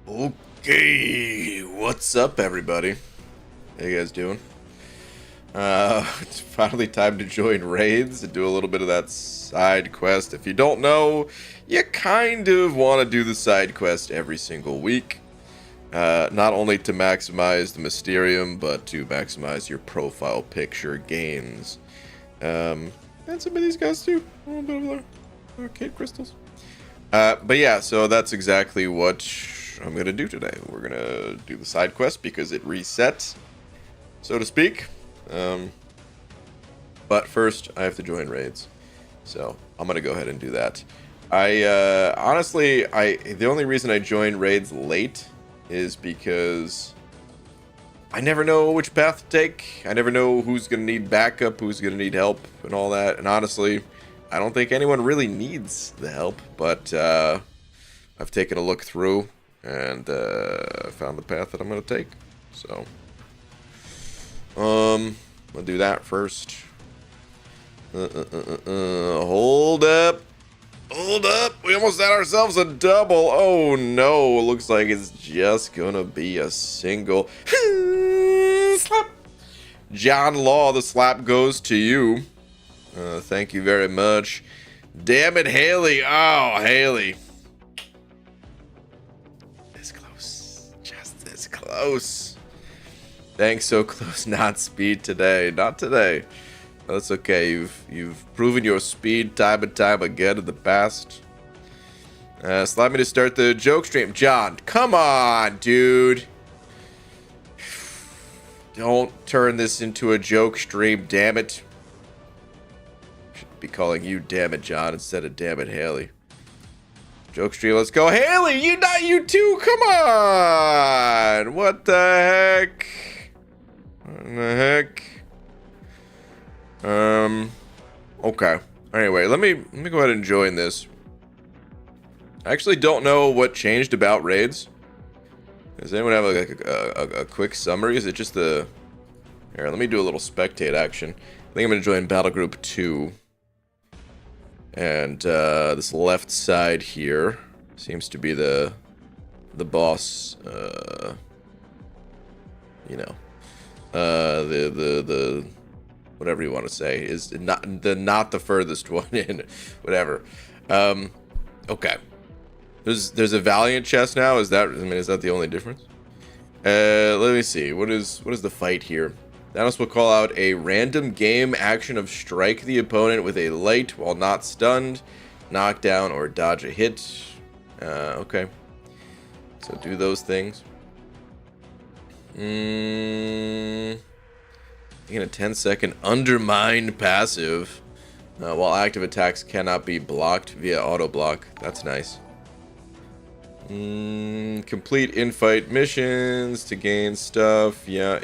Okay, what's up, everybody? How you guys doing? It's finally time to join raids and do a little bit of that side quest. If you don't know, you kind of want to do the side quest every single week. Not only to maximize the Mysterium, but to maximize your profile picture gains. And some of these guys too. A little bit of their arcade crystals. But yeah, so that's exactly what I'm going to do today. We're going to do the side quest because it resets, so to speak. But first, I have to join raids. So I'm going to go ahead and do that. Honestly, the only reason I join raids late is because I never know which path to take. I never know who's going to need backup, who's going to need help, and all that. And honestly, I don't think anyone really needs the help, but I've taken a look through and found the path that I'm going to take. So, we'll do that first. Hold up. Hold up. We almost had ourselves a double. Oh, no. It looks like it's just going to be a single. Slap. John Law, the slap goes to you. Thank you very much. Damn it, Haley. Oh, Haley. This close. Just this close. Thanks, so close. Not speed today. Not today. That's okay. You've proven your speed time and time again in the past. Slap me to start the joke stream. John, come on, dude. Don't turn this into a joke stream, damn it. Should be calling you damn it, John, instead of damn it, Haley. Joke stream, let's go. Haley, you too, come on. What the heck? What the heck? Okay. Anyway, let me go ahead and join this. I actually don't know what changed about raids. Does anyone have like a quick summary? Is it just the... Here, let me do a little spectate action. I think I'm going to join Battle Group 2. And this left side here seems to be the boss, you know, the whatever you want to say is not the furthest one in, whatever. Okay. There's a Valiant chest now. Is that the only difference? Let me see. What is the fight here? Thanos will call out a random game action of strike the opponent with a light while not stunned, knock down, or dodge a hit. Okay. So do those things. In a 10-second undermine passive, while active attacks cannot be blocked via auto block. That's nice. Complete in-fight missions to gain stuff. Yeah.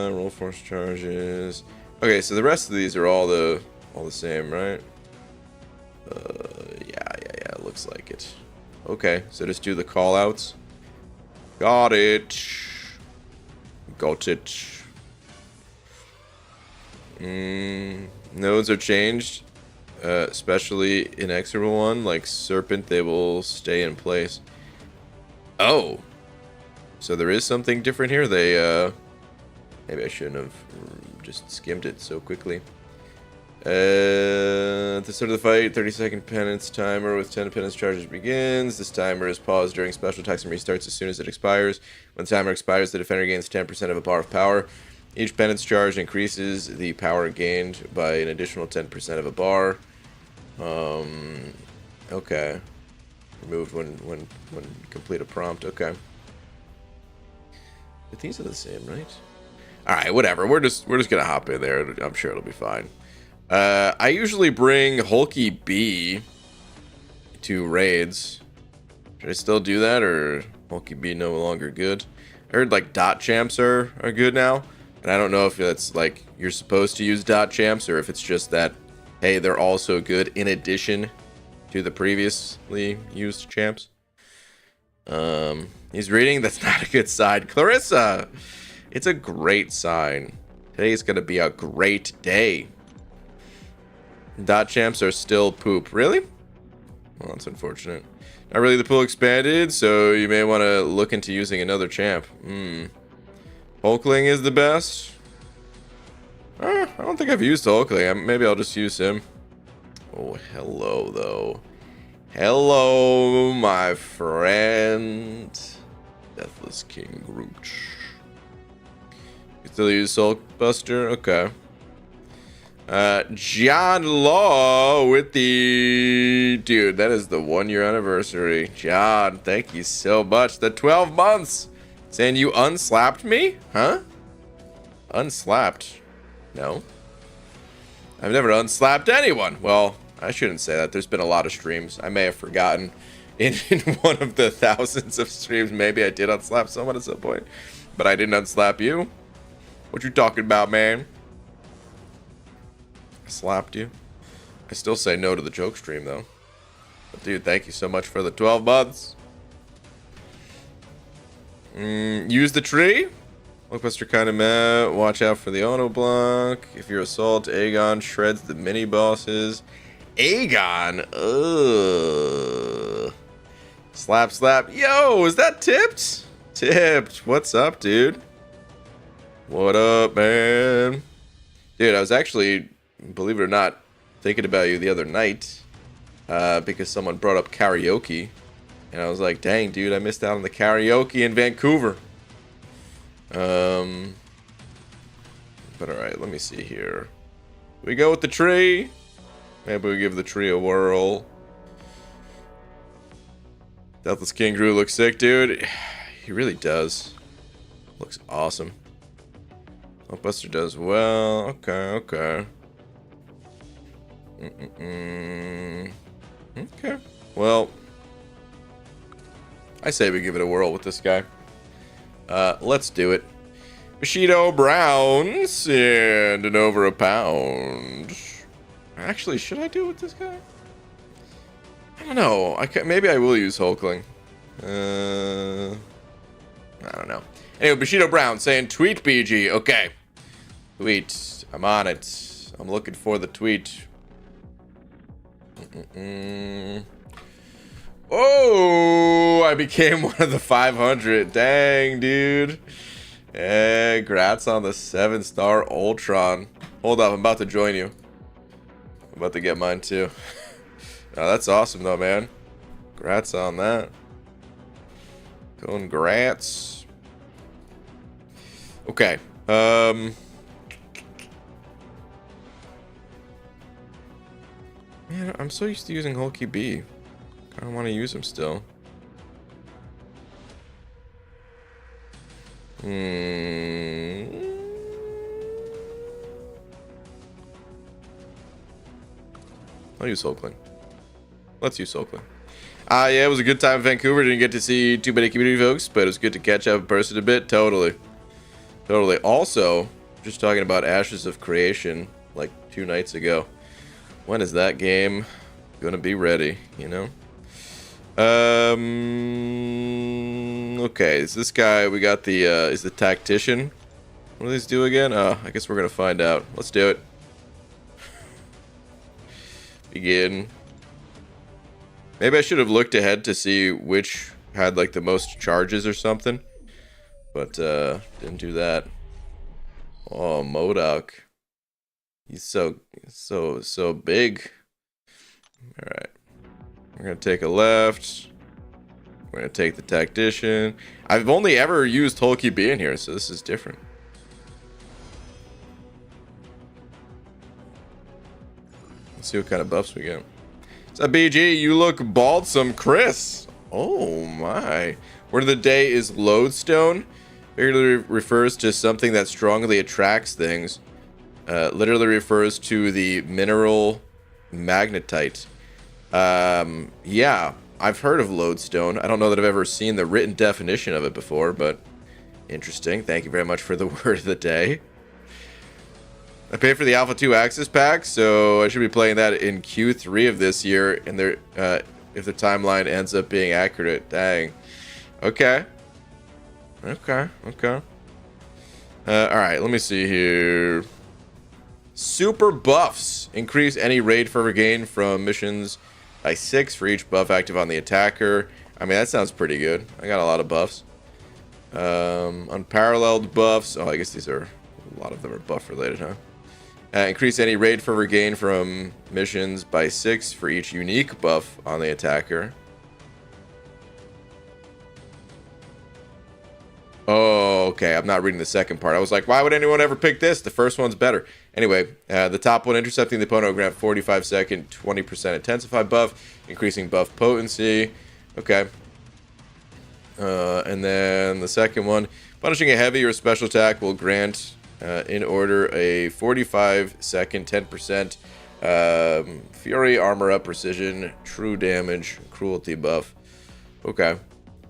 Roll force charges. Okay, so the rest of these are all the same, right? Yeah. Looks like it. Okay, so just do the call-outs. Got it. Nodes are changed. Especially inexorable one, like Serpent, they will stay in place. Oh. So there is something different here. They, maybe I shouldn't have just skimmed it so quickly. At the start of the fight, 30-second penance timer with 10 penance charges begins. This timer is paused during special attacks and restarts as soon as it expires. When the timer expires, the defender gains 10% of a bar of power. Each penance charge increases the power gained by an additional 10% of a bar. Okay. Removed when complete a prompt. Okay. But these are the same, right? All right, whatever. We're just gonna hop in there. I'm sure it'll be fine. I usually bring Hulky B to raids. Should I still do that, or Hulky B no longer good? I heard like dot champs are good now, and I don't know if that's like you're supposed to use dot champs or if it's just that. Hey, they're also good in addition to the previously used champs. He's reading. That's not a good sign. Clarissa, it's a great sign. Today's going to be a great day. Dot champs are still poop. Really? Well, that's unfortunate. Not really the pool expanded, so you may want to look into using another champ. Hulkling is the best. I don't think I've used Hulkling. Maybe I'll just use him. Oh, hello, though. Hello, my friend. Deathless King Groot. You still use Hulkbuster? Okay. John Law with the... Dude, that is the 1-year anniversary. John, thank you so much. The 12 months. Saying you unslapped me? Huh? Unslapped? No. I've never unslapped anyone. Well, I shouldn't say that. There's been a lot of streams. I may have forgotten. In one of the thousands of streams, maybe I did unslap someone at some point. But I didn't unslap you. What you talking about, man? I slapped you. I still say no to the joke stream, though. But dude, thank you so much for the 12 months. Use the tree. Blockbuster kind of meh. Watch out for the auto block. If you're assault, Aegon shreds the mini bosses. Aegon. Ugh. Slap, slap. Yo, is that tipped? Tipped. What's up, dude? What up, man? Dude, I was actually, believe it or not, thinking about you the other night. Because someone brought up karaoke. And I was like, dang, dude, I missed out on the karaoke in Vancouver. But alright, let me see here. We go with the tree. Maybe we give the tree a whirl. Deathless King Groot looks sick, dude. He really does. Looks awesome. Buster does well. Okay. Okay. Well, I say we give it a whirl with this guy. Let's do it. Bushido Browns and an over a pound. Actually, should I do it with this guy? I don't know. Maybe I will use Hulkling. I don't know. Anyway, Bushido Brown saying tweet BG. Okay. Tweet. I'm on it. I'm looking for the tweet. Oh, I became one of the 500. Dang, dude. Hey, congrats on the 7-star Ultron. Hold up, I'm about to join you. I'm about to get mine too. Oh, that's awesome though, man. Congrats on that. Congrats. Okay. Man, I'm so used to using Hulky B. I don't want to use him still. I'll use Hulkling. Let's use Hulkling. Yeah, it was a good time in Vancouver. Didn't get to see too many community folks, but it was good to catch up in person a bit. Totally. Also, just talking about Ashes of Creation like 2 nights ago. When is that game gonna be ready, you know? Okay, is this guy, we got the, is the Tactician. What do these do again? I guess we're gonna find out. Let's do it. Begin. Maybe I should have looked ahead to see which had, like, the most charges or something. But, didn't do that. Oh, MODOK. He's so big. Alright. We're gonna take a left. We're gonna take the Tactician. I've only ever used Hulky B in here, so this is different. Let's see what kind of buffs we get. What's up, BG? You look baldsome, Chris. Oh my. Word of the day is lodestone. Figuratively refers to something that strongly attracts things. Literally refers to the mineral magnetite. Yeah, I've heard of lodestone. I don't know that I've ever seen the written definition of it before, but interesting. Thank you very much for the word of the day. I paid for the Alpha 2 Access Pack, so I should be playing that in Q3 of this year, and if the timeline ends up being accurate. Dang. Okay. Alright, let me see here. Super buffs. Increase any raid fervor gain from missions by 6 for each buff active on the attacker. I mean, that sounds pretty good. I got a lot of buffs. Unparalleled buffs. Oh, I guess these are, a lot of them are buff related, huh? Increase any raid fervor gain from missions by 6 for each unique buff on the attacker. Oh, okay. I'm not reading the second part. I was like, why would anyone ever pick this? The first one's better. Anyway, the top one, intercepting the opponent will grant 45-second, 20% intensify buff, increasing buff potency. Okay. And then the second one, punishing a heavy or special attack will grant, in order, a 45-second, 10% fury, armor up, precision, true damage, cruelty buff. Okay.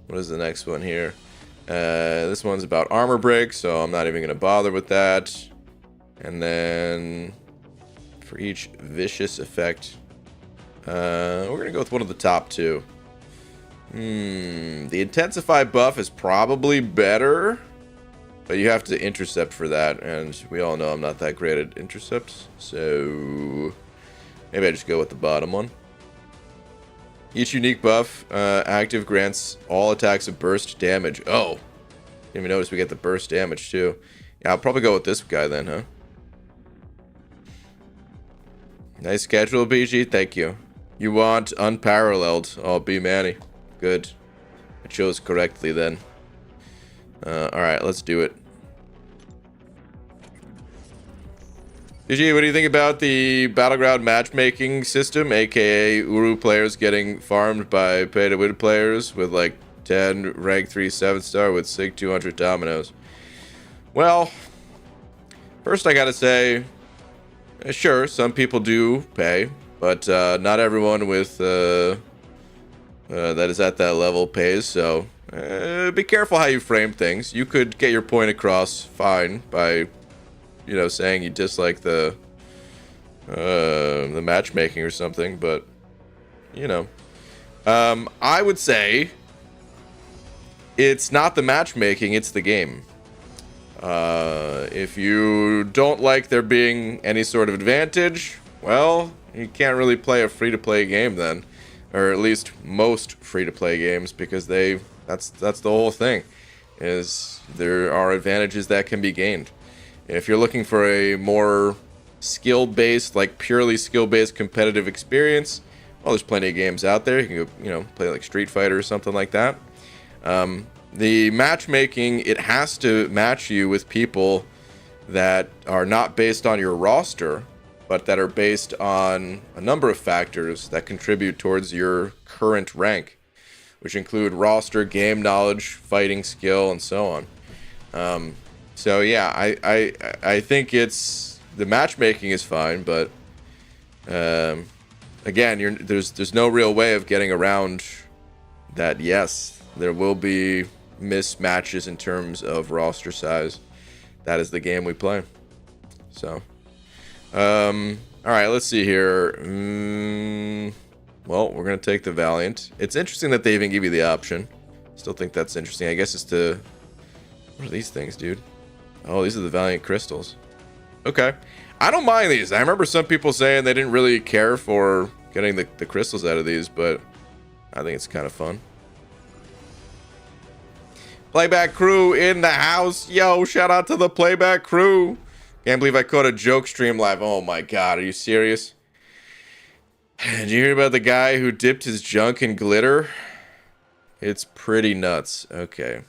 What is the next one here? This one's about armor break, so I'm not even going to bother with that. And then for each vicious effect, we're going to go with one of the top two. The intensify buff is probably better, but you have to intercept for that, and we all know I'm not that great at intercepts, so maybe I just go with the bottom one. Each unique buff active grants all attacks a burst damage. Oh, didn't even notice we get the burst damage too. Yeah, I'll probably go with this guy then, huh? Nice schedule, BG. Thank you. You want unparalleled. Oh, B Manny. Good. I chose correctly then. Alright, let's do it. BG, what do you think about the Battleground matchmaking system, aka Uru players getting farmed by pay-to-win players with like 10 rank 3 7-star with SIG 200 dominoes? Well, first I gotta say, sure, some people do pay, but not everyone with that is at that level pays, so be careful how you frame things. You could get your point across fine by, you know, saying you dislike the matchmaking or something, but you know, I would say it's not the matchmaking, it's the game. If you don't like there being any sort of advantage, well, you can't really play a free-to-play game then, or at least most free-to-play games, because that's the whole thing, is there are advantages that can be gained. If you're looking for a more skill-based, like purely skill-based competitive experience, well, there's plenty of games out there. You can go, you know, play like Street Fighter or something like that. The matchmaking, it has to match you with people that are not based on your roster, but that are based on a number of factors that contribute towards your current rank, which include roster, game knowledge, fighting skill, and so on. So yeah, I think it's, the matchmaking is fine, but again, there's no real way of getting around that. Yes, there will be mismatches in terms of roster size. That is the game we play. So, all right, let's see here. Well, we're gonna take the Valiant. It's interesting that they even give you the option. Still think that's interesting. I guess it's to, what are these things, dude? Oh, these are the Valiant crystals. Okay, I don't mind these. I remember some people saying they didn't really care for getting the crystals out of these, but I think it's kind of fun. Playback crew in the house. Yo, shout out to the playback crew. Can't believe I caught a joke stream live. Oh my god, are you serious? Did you hear about the guy who dipped his junk in glitter? It's pretty nuts. Okay.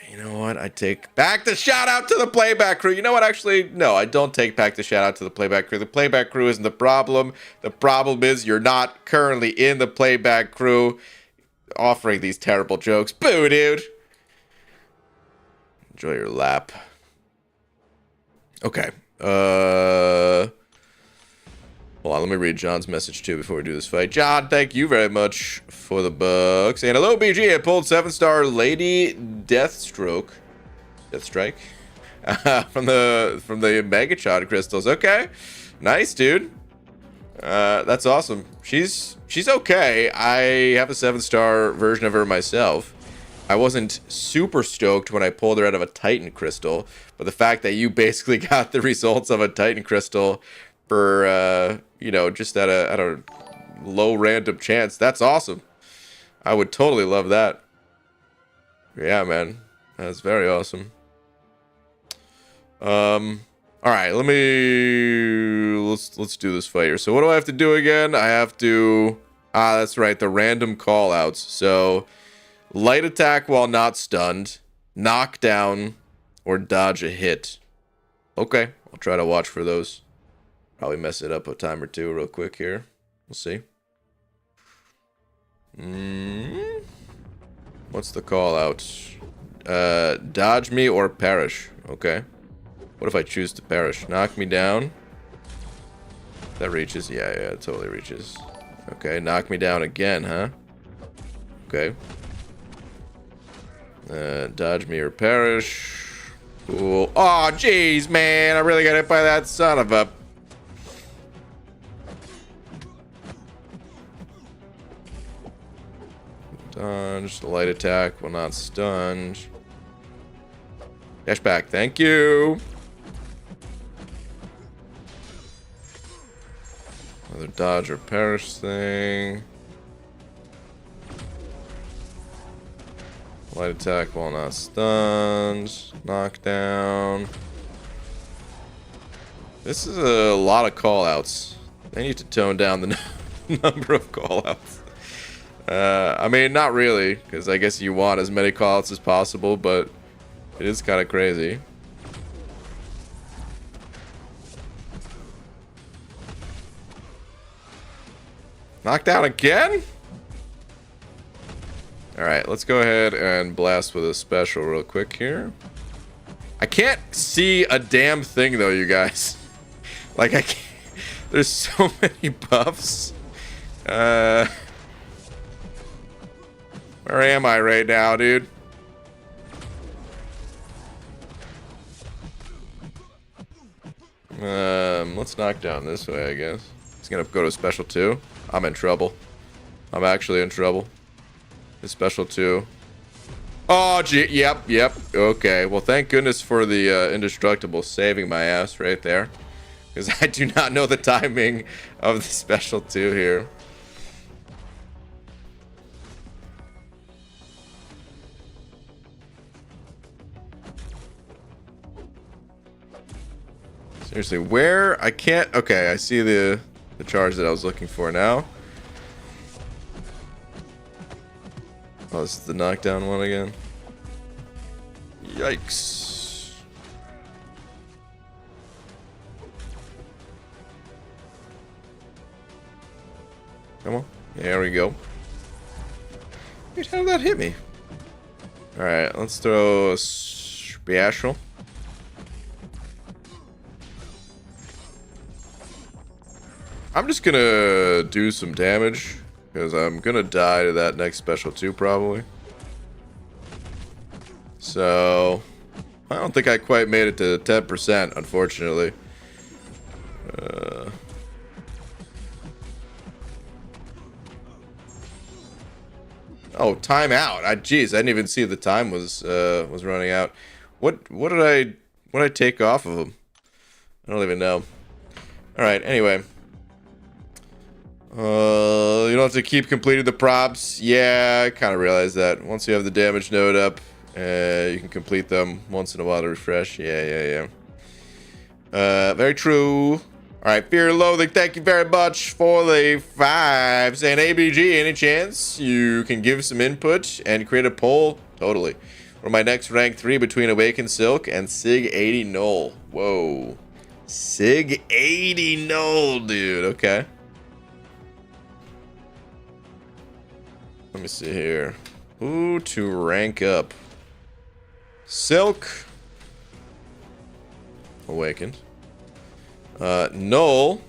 You know what? I take back the shout out to the playback crew. You know what? Actually, no, I don't take back the shout out to the playback crew. The playback crew isn't the problem. The problem is you're not currently in the playback crew offering these terrible jokes. Boo, dude. Enjoy your lap. Okay. Hold on, let me read John's message too before we do this fight. John, thank you very much for the bucks. And hello, BG. I pulled 7-star Lady Deathstrike from the Megachod crystals. Okay, nice, dude. That's awesome. She's okay. I have a 7-star version of her myself. I wasn't super stoked when I pulled her out of a Titan crystal, but the fact that you basically got the results of a Titan crystal for, you know, just at a low random chance, that's awesome. I would totally love that. Yeah, man. That's very awesome. All right, let's do this fight here. So what do I have to do again? I have to that's right, the random call outs. So light attack while not stunned, knock down, or dodge a hit. Okay, I'll try to watch for those. Probably mess it up a time or two real quick here. We'll see. What's the call out? Dodge me or perish. Okay. What if I choose to perish? Knock me down. That reaches. Yeah, it totally reaches. Okay, knock me down again, huh? Okay. Dodge me or perish. Cool. Oh, jeez, man. I really got hit by that son of a... Dodge. The light attack will not stunned. Dash back. Thank you. Another dodge or perish thing. Light attack while not stunned. Knockdown. This is a lot of callouts. They need to tone down the number of callouts. I mean, not really, because I guess you want as many callouts as possible, but it is kind of crazy. Knockdown again? Alright, let's go ahead and blast with a special real quick here. I can't see a damn thing though, you guys. Like, I can't... There's so many buffs. Where am I right now, dude? Let's knock down this way, I guess. He's gonna go to special 2. I'm in trouble. I'm actually in trouble. His special 2. Oh, gee, yep. Okay, well, thank goodness for the indestructible saving my ass right there. Because I do not know the timing of the special 2 here. Seriously, where? I can't... Okay, I see the charge that I was looking for now. Oh, this is the knockdown one again. Yikes. Come on. There we go. Wait, how did that hit me? Alright, let's throw a special. I'm just gonna do some damage, because I'm gonna die to that next special too, probably. So, I don't think I quite made it to 10%, unfortunately. Oh, timeout. Jeez, I didn't even see the time was running out. What did I take off of him? I don't even know. All right. Anyway. You don't have to keep completing the props. Yeah, I kind of realized that. Once you have the damage node up, you can complete them once in a while to refresh. Yeah. Very true. Alright, Fear and Loathing, thank you very much for the 5. Saying ABG, any chance you can give some input and create a poll? Totally. For my next rank 3 between Awakened Silk and Sig 80 Null. Whoa. Sig 80 Null, dude. Okay. Let me see here. Who to rank up? Silk. Awakened. Null.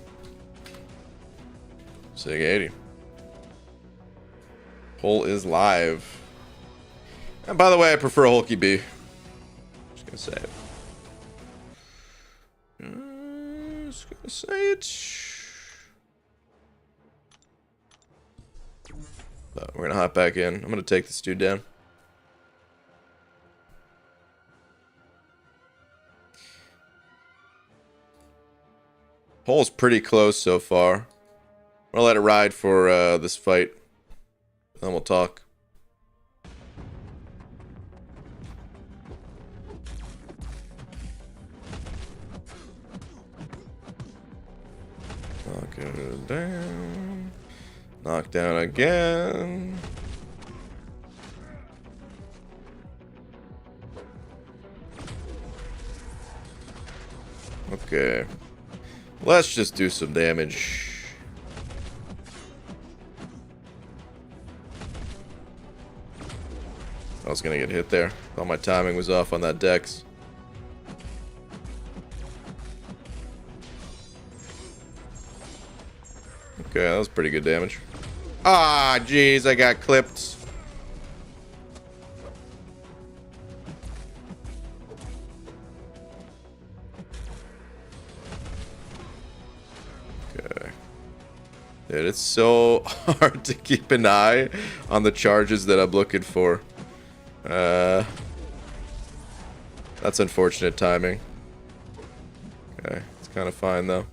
Sig 80. Poll is live. And by the way, I prefer Hulky B. Just gonna say it. Just gonna say it. But we're gonna hop back in. I'm gonna take this dude down. Pole's pretty close so far. I'm gonna let it ride for this fight. Then we'll talk. Knock it down. Knock down again. Okay. Let's just do some damage. I was gonna get hit there. Thought my timing was off on that dex. Okay, that was pretty good damage. Ah, jeez, I got clipped. Okay. Dude, it's so hard to keep an eye on the charges that I'm looking for. That's unfortunate timing. Okay, it's kind of fine though.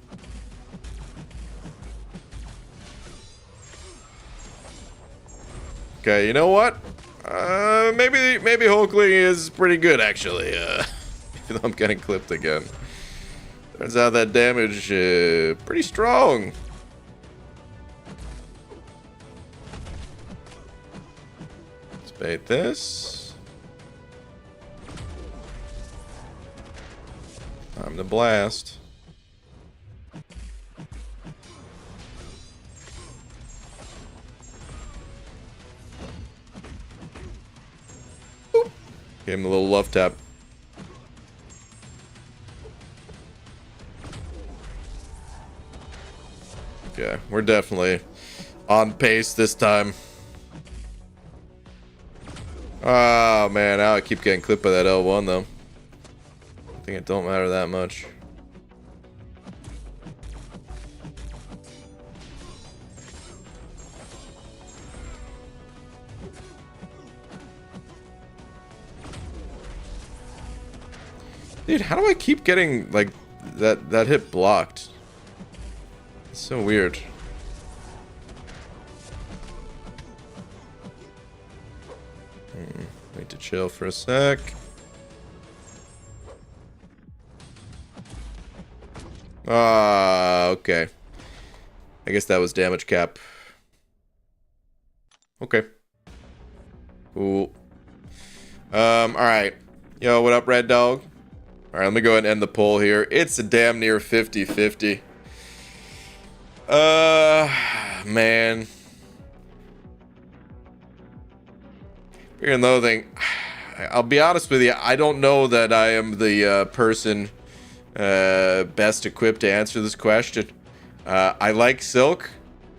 Okay, you know what? Maybe Hulkling is pretty good actually. Even though I'm getting clipped again. Turns out that damage pretty strong. Let's bait this. Time to blast. Boop. Gave him a little love tap. Okay, we're definitely on pace this time. Oh man, now I keep getting clipped by that L1 though. I think it don't matter that much. Dude, how do I keep getting like that hit blocked? It's so weird. Need to chill for a sec. Ah, okay. I guess that was damage cap. Okay. Cool. Alright. Yo, what up, Red Dog? Alright, let me go ahead and end the poll here. It's a damn near 50-50. Man. Fear and Loathing. I'll be honest with you, I don't know that I am the person best equipped to answer this question. I like Silk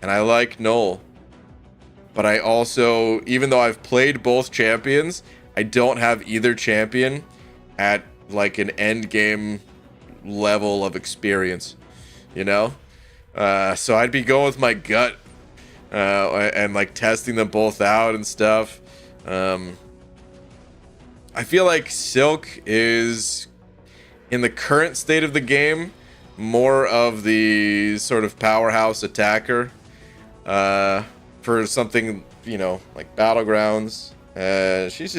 and I like Null. But I also, even though I've played both champions, I don't have either champion at like an end game level of experience, you know? So I'd be going with my gut and like testing them both out and stuff. I feel like Silk is, in the current state of the game, more of the sort of powerhouse attacker for something, you know, like Battlegrounds. She's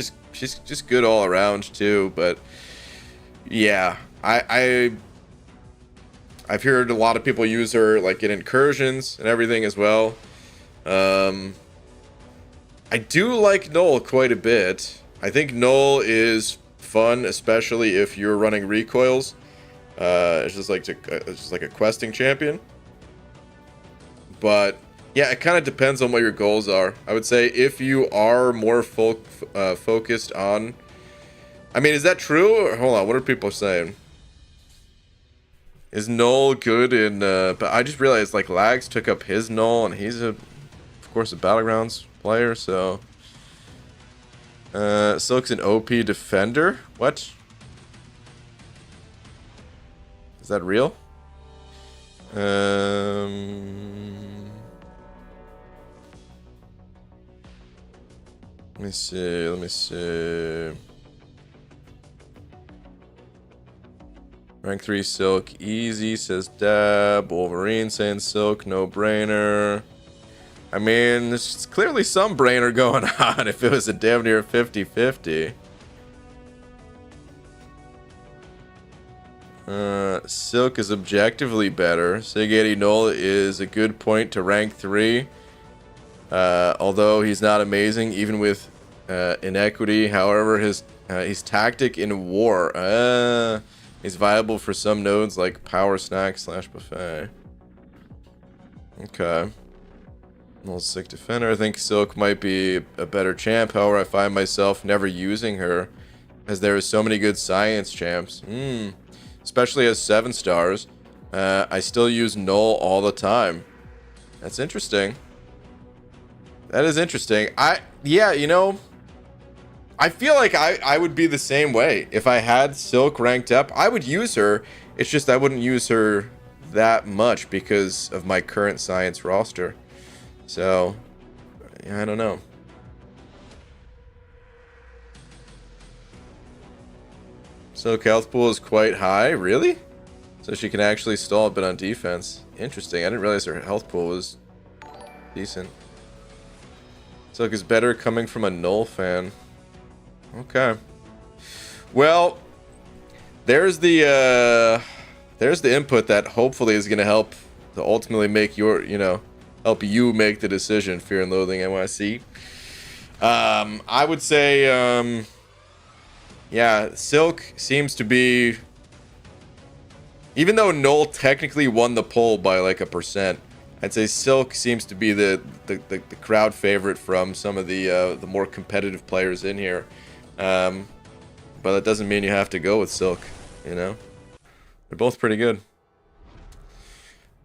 just good all around too. But yeah, I've heard a lot of people use her like in incursions and everything as well. I do like Null quite a bit. I think Null is fun, especially if you're running recoils. It's just like a questing champion. But yeah, it kind of depends on what your goals are. I would say if you are more focused on, I mean, is that true? Or, hold on, what are people saying? Is Null good in? But I just realized like Lags took up his Null, and he's of course a Battlegrounds player, so. Silk's an OP defender? What? Is that real? Let me see. Rank 3 Silk, easy, says Deb. Wolverine saying Silk, no brainer. I mean, there's clearly some brainer going on if it was a damn near 50-50. Silk is objectively better. Sig 80 Null is a good point to rank 3. Although he's not amazing, even with inequity. However, his tactic in war is viable for some nodes like Power Snack / Buffet. Okay. Null Sick Defender. I think Silk might be a better champ. However, I find myself never using her, as there are so many good science champs. Especially as 7 stars. I still use Null all the time. That's interesting. That is interesting. Yeah, you know, I feel like I would be the same way. If I had Silk ranked up, I would use her. It's just I wouldn't use her that much because of my current science roster. So, yeah, I don't know. Silk health pool is quite high, really? So she can actually stall a bit on defense. Interesting. I didn't realize her health pool was decent. Silk is better coming from a Null fan. Okay. Well, there's the input that hopefully is going to help to ultimately make your, help you make the decision. Fear and Loathing NYC. I would say, yeah, Silk seems to be, even though Null technically won the poll by like 1%, I'd say Silk seems to be the crowd favorite from some of the more competitive players in here. But that doesn't mean you have to go with Silk, They're both pretty good.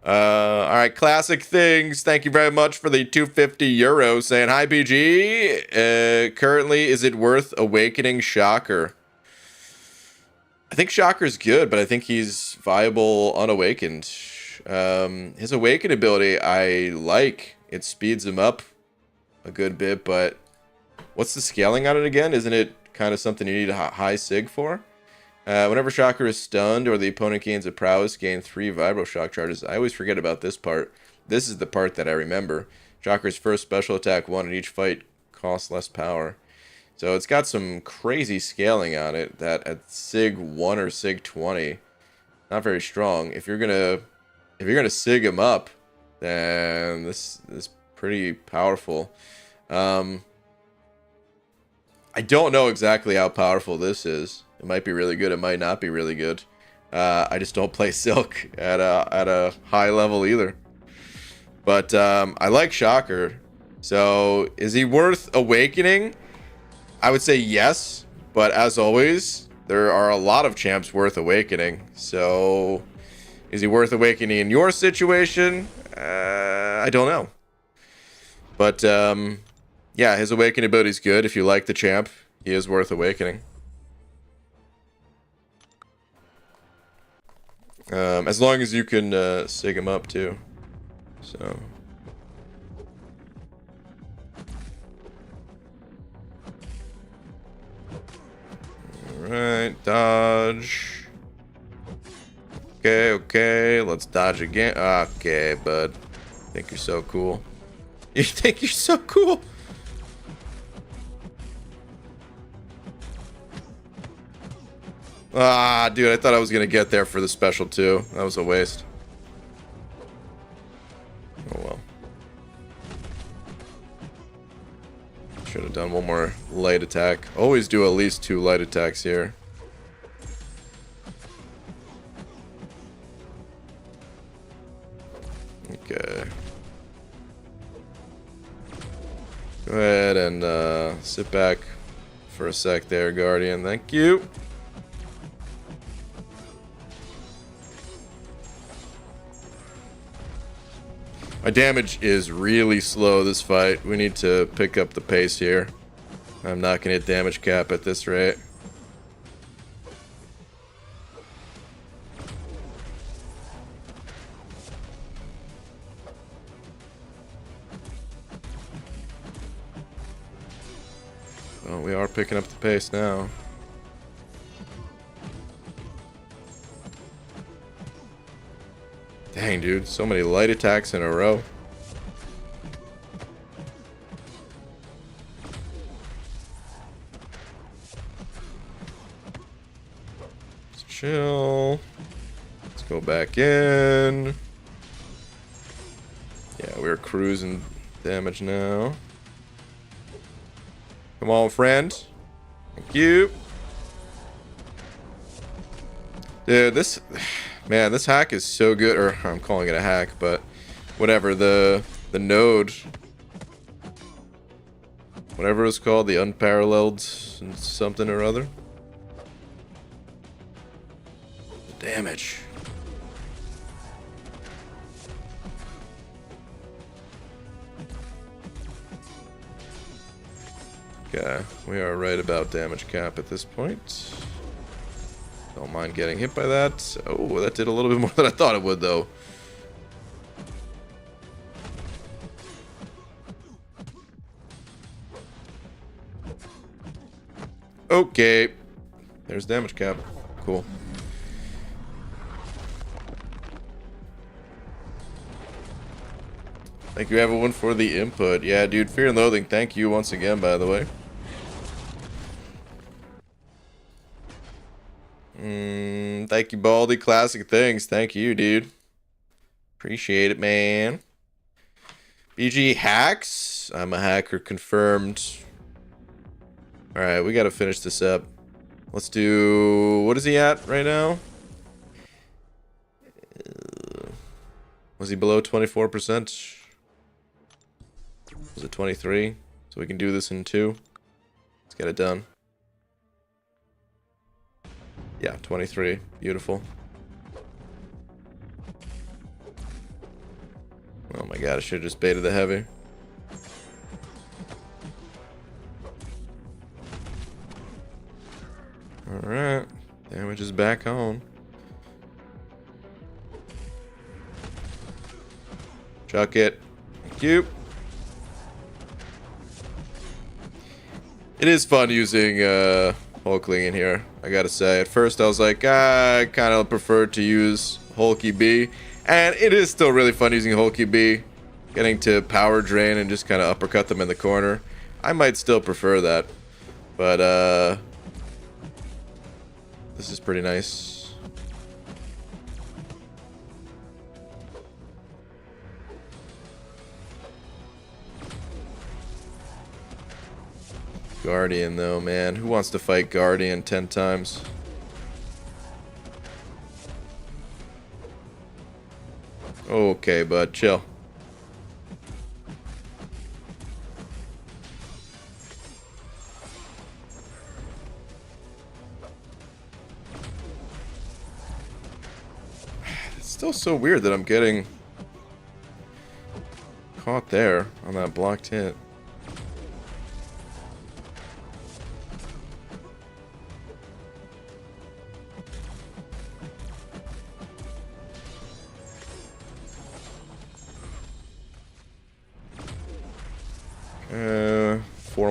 Alright, Classic Things. Thank you very much for the 250 euros. Saying, hi, BG. Currently, is it worth awakening Shocker? I think Shocker's good, but I think he's viable unawakened. His awaken ability, I like. It speeds him up a good bit, but what's the scaling on it again? Isn't it kind of something you need a high sig for? Whenever Shocker is stunned or the opponent gains a prowess, gain 3 vibro shock charges. I always forget about this part. This is the part that I remember. Shocker's first special attack 1 in each fight costs less power. So it's got some crazy scaling on it that at Sig 1 or Sig 20, not very strong. If you're gonna Sig him up, then this is pretty powerful. I don't know exactly how powerful this is. It might be really good. It might not be really good. I just don't play Silk at a high level either. But I like Shocker. So is he worth awakening? I would say yes. But as always, there are a lot of champs worth awakening. So is he worth awakening in your situation? I don't know. But yeah, his awakening ability is good. If you like the champ, he is worth awakening. As long as you can sig him up too. So. Alright, dodge. Okay, let's dodge again. Okay, bud. Think you're so cool. You think you're so cool? Ah, dude, I thought I was gonna get there for the special too. That was a waste. Oh well. Should have done one more light attack. Always do at least 2 light attacks here. Okay. Go ahead and sit back for a sec there, Guardian. Thank you. My damage is really slow this fight. We need to pick up the pace here. I'm not going to hit damage cap at this rate. Oh, we are picking up the pace now. Dang, dude. So many light attacks in a row. Let's chill. Let's go back in. Yeah, we're cruising damage now. Come on, friend. Thank you. Dude, this... Man, this hack is so good. Or, I'm calling it a hack, but... Whatever, the node... Whatever it's called, the unparalleled something or other. The damage. Okay, we are right about damage cap at this point. Don't mind getting hit by that. Oh, that did a little bit more than I thought it would, though. Okay. There's damage cap. Cool. Thank you, everyone, for the input. Yeah, dude, Fear and Loathing, thank you once again, by the way. Thank you, Baldy. Classic things. Thank you, dude. Appreciate it, man. BG hacks. I'm a hacker confirmed. Alright, we gotta finish this up. Let's do... What is he at right now? Was he below 24%? Was it 23? So we can do this in 2. Let's get it done. Yeah, 23. Beautiful. Oh my god, I should have just baited the heavy. Alright. Damage is back on. Chuck it. Thank you. It is fun using Hulkling in here, I gotta say. At first I was like, I kind of prefer to use Hulky B. And it is still really fun using Hulky B. Getting to power drain and just kind of uppercut them in the corner. I might still prefer that. But, this is pretty nice. Guardian, though, man. Who wants to fight Guardian 10 times? Okay, bud. Chill. It's still so weird that I'm getting caught there on that blocked hit.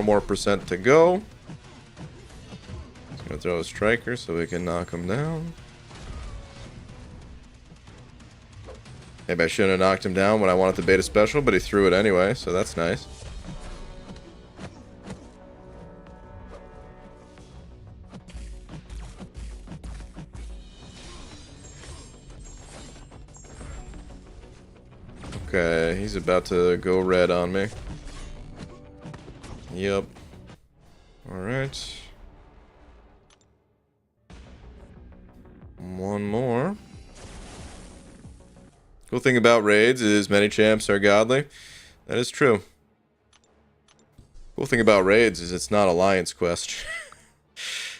More percent to go. He's gonna throw a striker so we can knock him down. Maybe I shouldn't have knocked him down when I wanted the beta special, but he threw it anyway, so that's nice. Okay, he's about to go red on me. Yep. Alright. One more. Cool thing about raids is many champs are godly. That is true. Cool thing about raids is it's not Alliance quest.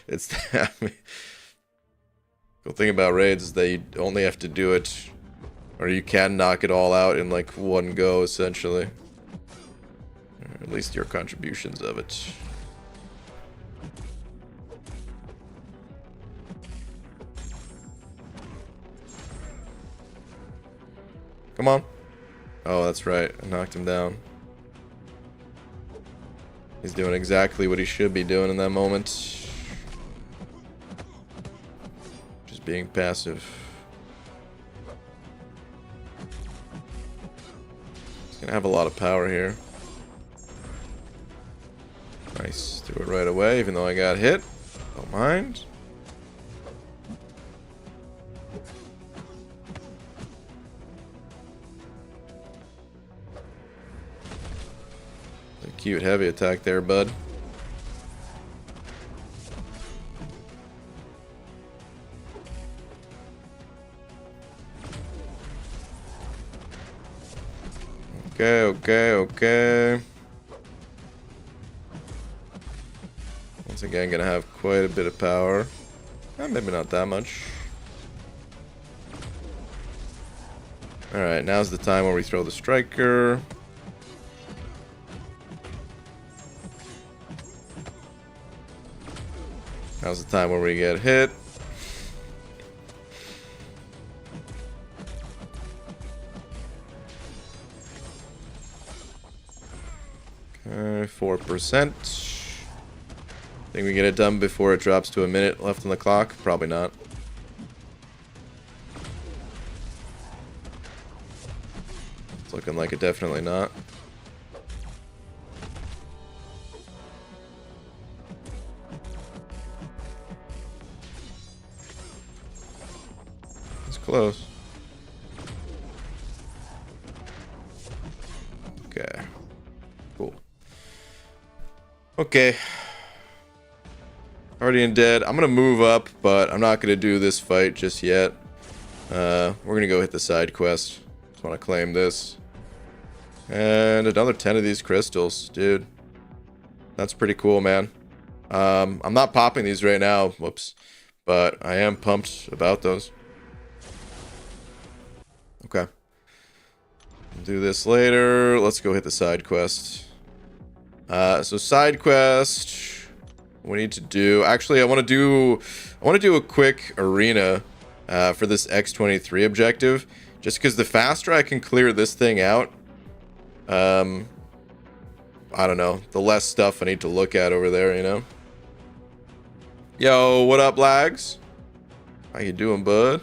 It's I mean, cool thing about raids is that you only have to do it, or you can knock it all out in like one go, essentially. At least your contributions of it. Come on. Oh, that's right. I knocked him down. He's doing exactly what he should be doing in that moment. Just being passive. Gonna have a lot of power here. Nice. Threw it right away, even though I got hit. Don't mind. A cute heavy attack there, bud. Okay. Once again, gonna have quite a bit of power. Maybe not that much. Alright, now's the time where we throw the striker. Now's the time where we get hit. Okay, 4%. Think we get it done before it drops to a minute left on the clock? Probably not. It's looking like it definitely not. It's close. Okay. Cool. Okay. Already in dead. I'm gonna move up, but I'm not gonna do this fight just yet. We're gonna go hit the side quest. Just want to claim this. And another 10 of these crystals, dude. That's pretty cool, man. I'm not popping these right now. Whoops. But I am pumped about those. Okay. We'll do this later. Let's go hit the side quest. So side quest. We need to do. Actually, I want to do a quick arena for this X23 objective. Just because the faster I can clear this thing out, I don't know, the less stuff I need to look at over there, you know. Yo, what up, lags? How you doing, bud?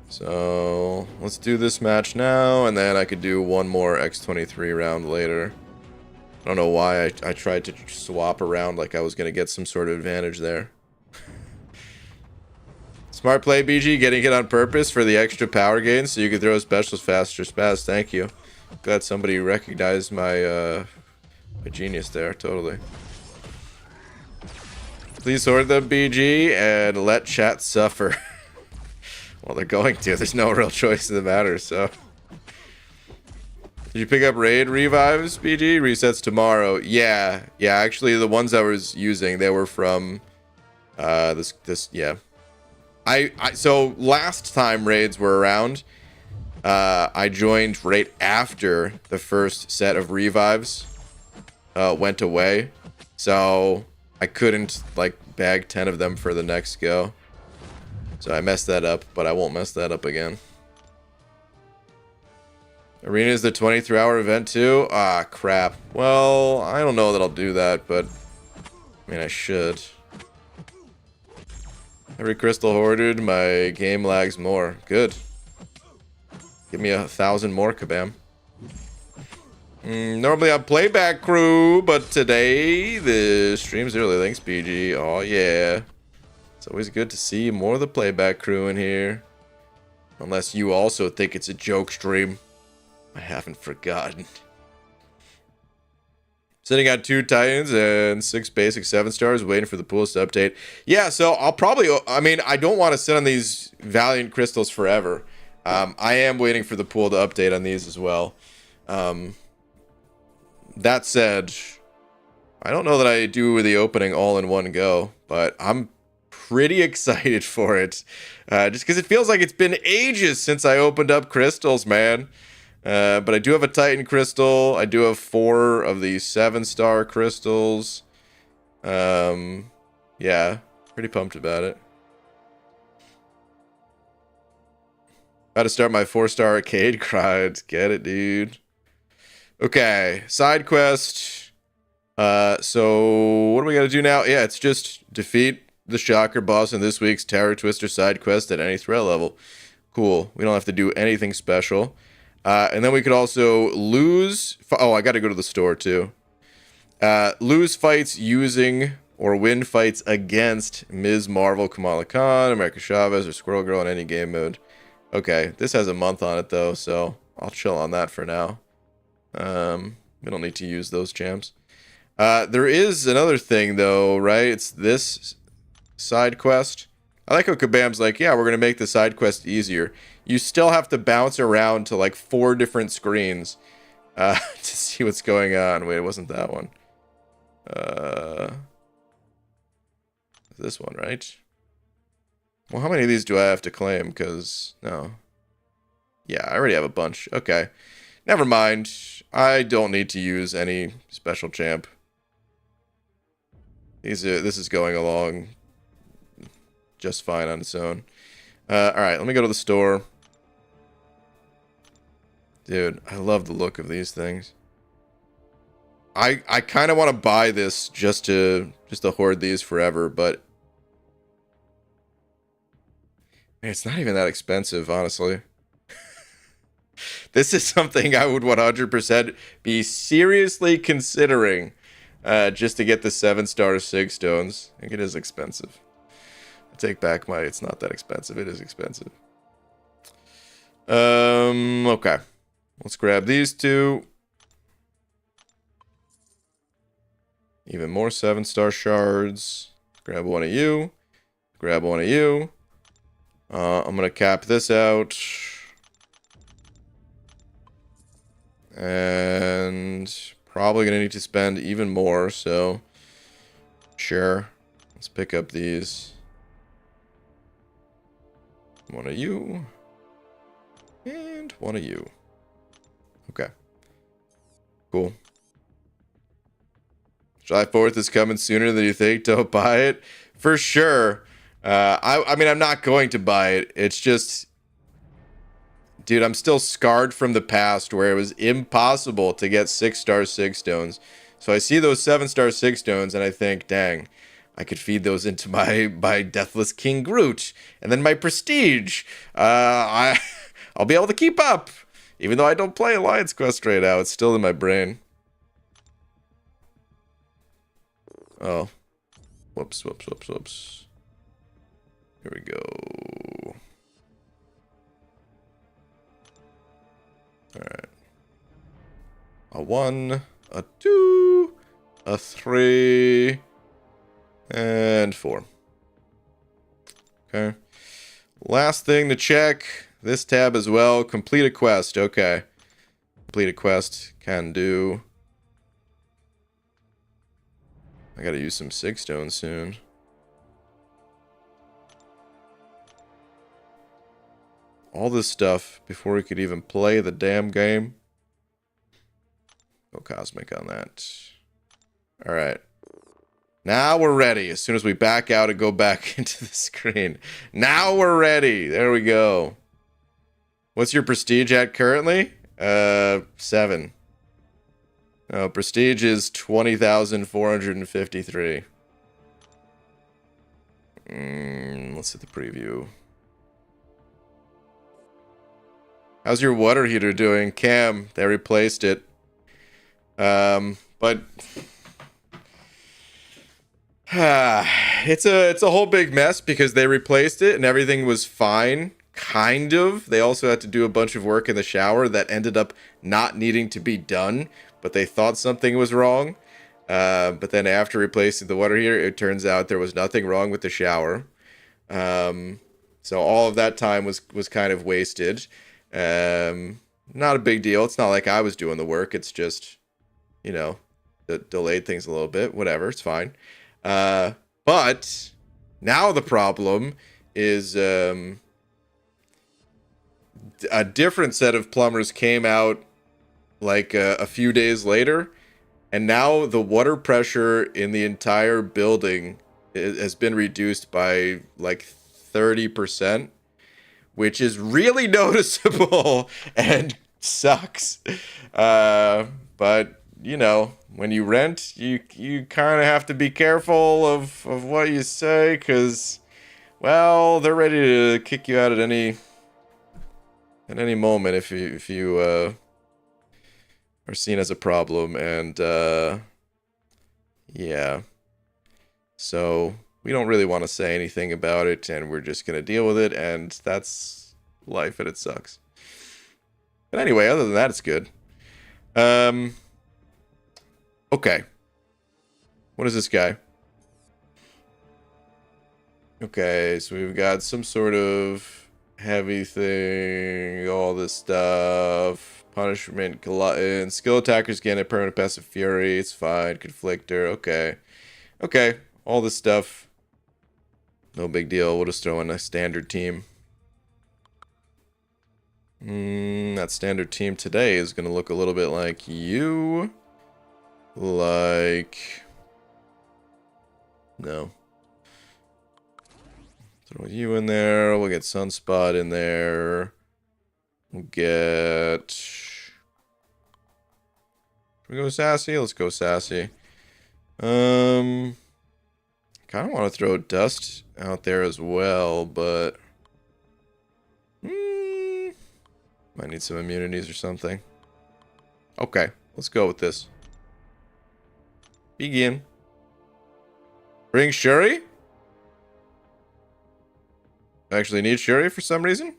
So let's do this match now, and then I could do one more X23 round later. I don't know why I tried to swap around like I was going to get some sort of advantage there. Smart play, BG. Getting it on purpose for the extra power gain so you can throw specials faster. Spaz, thank you. Glad somebody recognized my, my genius there. Totally. Please hoard them, BG, and let chat suffer. Well, they're going to. There's no real choice in the matter, so... Did you pick up raid revives, BG? Resets tomorrow. Yeah, actually the ones I was using, they were from yeah. So last time raids were around, I joined right after the first set of revives went away. So I couldn't like bag 10 of them for the next go. So I messed that up, but I won't mess that up again. Arena is the 23-hour event too? Ah, crap. Well, I don't know that I'll do that, but... I mean, I should. Every crystal hoarded, my game lags more. Good. Give me 1,000 more, kabam. Normally I'm playback crew, but today the stream's early. Thanks, BG. Oh, yeah. It's always good to see more of the playback crew in here. Unless you also think it's a joke stream. I haven't forgotten. Sitting at 2 Titans and 6 basic 7 stars, waiting for the pools to update. Yeah, so I'll probably... I mean, I don't want to sit on these Valiant crystals forever. I am waiting for the pool to update on these as well. That said, I don't know that I do the opening all in one go, but I'm pretty excited for it. Just because it feels like it's been ages since I opened up crystals, man. But I do have a Titan crystal. I do have 4 of the 7-star crystals. Yeah, pretty pumped about it. About to start my 4-star arcade grind. Get it, dude. Okay, side quest. So what do we gotta do now? Yeah, it's just defeat the Shocker boss in this week's Terror Twister side quest at any threat level. Cool. We don't have to do anything special. And then we could also lose... Oh, I got to go to the store, too. Lose fights using or win fights against Ms. Marvel, Kamala Khan, America Chavez, or Squirrel Girl in any game mode. Okay, this has a month on it, though, so I'll chill on that for now. We don't need to use those champs. There is another thing, though, right? It's this side quest. I like how Kabam's like, yeah, we're going to make the side quest easier. You still have to bounce around to like 4 different screens to see what's going on. Wait, it wasn't that one. This one, right? Well, how many of these do I have to claim? Because, no. Yeah, I already have a bunch. Okay. Never mind. I don't need to use any special champ. This is going along just fine on its own. Alright, let me go to the store. Dude, I love the look of these things. I kind of want to buy this just to hoard these forever, but it's not even that expensive, honestly. This is something I would 100% be seriously considering just to get the 7-star sig stones. I think it is expensive. I take back my, it's not that expensive. It is expensive. Okay. Let's grab these 2. Even more 7-star shards. Grab one of you. Grab one of you. I'm going to cap this out. And probably going to need to spend even more, so sure. Let's pick up these. One of you. And one of you. Okay. Cool. July 4th is coming sooner than you think. Don't buy it. For sure. I mean, I'm not going to buy it. It's just... Dude, I'm still scarred from the past where it was impossible to get 6-star sig stones. So I see those 7-star sig stones and I think, dang, I could feed those into my Deathless King Groot. And then my prestige. I'll be able to keep up. Even though I don't play Alliance Quest right now, it's still in my brain. Oh. Whoops, whoops, whoops, whoops. Here we go. Alright. A 1, a 2, a 3, and 4. Okay. Last thing to check. This tab as well. Complete a quest. Okay. Complete a quest. Can do. I gotta use some sig stones soon. All this stuff before we could even play the damn game. Go Cosmic on that. Alright. Now we're ready. As soon as we back out and go back into the screen. Now we're ready. There we go. What's your prestige at currently? 7. No, prestige is 20,453. Let's hit the preview. How's your water heater doing? Cam, they replaced it. But it's a whole big mess because they replaced it and everything was fine, kind of. They also had to do a bunch of work in the shower that ended up not needing to be done, but they thought something was wrong. But then after replacing the water heater, it turns out there was nothing wrong with the shower. So all of that time was kind of wasted. Not a big deal. It's not like I was doing the work. It's just, you know, delayed things a little bit. Whatever, it's fine. But now the problem is a different set of plumbers came out like a few days later, and now the water pressure in the entire building has been reduced by like 30%. Which is really noticeable and sucks. But, you know, when you rent, you kind of have to be careful of what you say, because, well, they're ready to kick you out at any at any moment if you are seen as a problem, and yeah. So we don't really want to say anything about it, and we're just gonna deal with it, and that's life, and it sucks. But anyway, other than that, it's good. Okay. What is this guy? Okay, so we've got some sort of heavy thing, all this stuff. Punishment, glutton. Skill attackers gain a permanent passive fury. It's fine. Conflictor. Okay. Okay. All this stuff. No big deal. We'll just throw in a standard team. That standard team today is going to look a little bit like you. Like... No. Throw you in there. We'll get Sunspot in there. We'll get... Should we go Sassy? Let's go Sassy. Kind of want to throw Dust out there as well, but... might need some immunities or something. Okay, let's go with this. Begin. Bring Shuri? I actually need Shuri for some reason.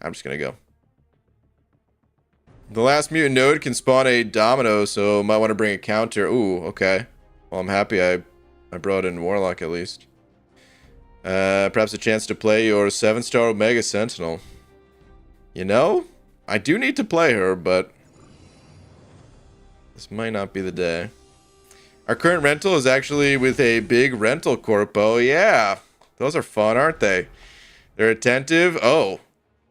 I'm just gonna go. The last mutant node can spawn a domino, so might want to bring a counter. Ooh, okay. Well, I'm happy I brought in Warlock at least. Perhaps a chance to play your 7-star Omega Sentinel. You know, I do need to play her, but this might not be the day. Our current rental is actually with a big rental corpo. Yeah, those are fun, aren't they? They're attentive. Oh,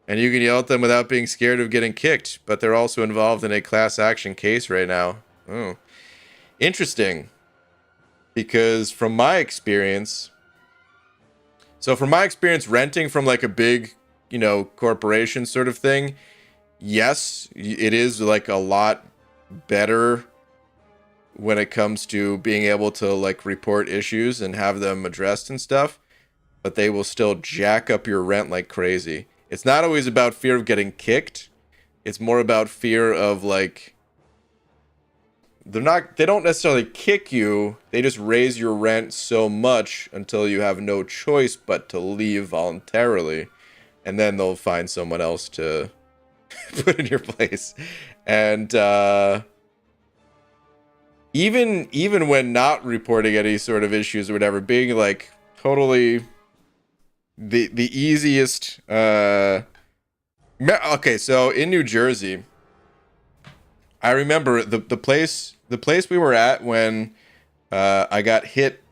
and you can yell at them without being scared of getting kicked, but they're also involved in a class action case right now. Oh, interesting. Because from my experience, renting from like a big, you know, corporation sort of thing, yes, it is like a lot better when it comes to being able to like report issues and have them addressed and stuff, but they will still jack up your rent like crazy. It's not always about fear of getting kicked. It's more about fear of like, they don't necessarily kick you. They just raise your rent so much until you have no choice but to leave voluntarily. And then they'll find someone else to put in your place. And even when not reporting any sort of issues or whatever, being like totally the easiest. Okay, so in New Jersey, I remember the place we were at when I got hit.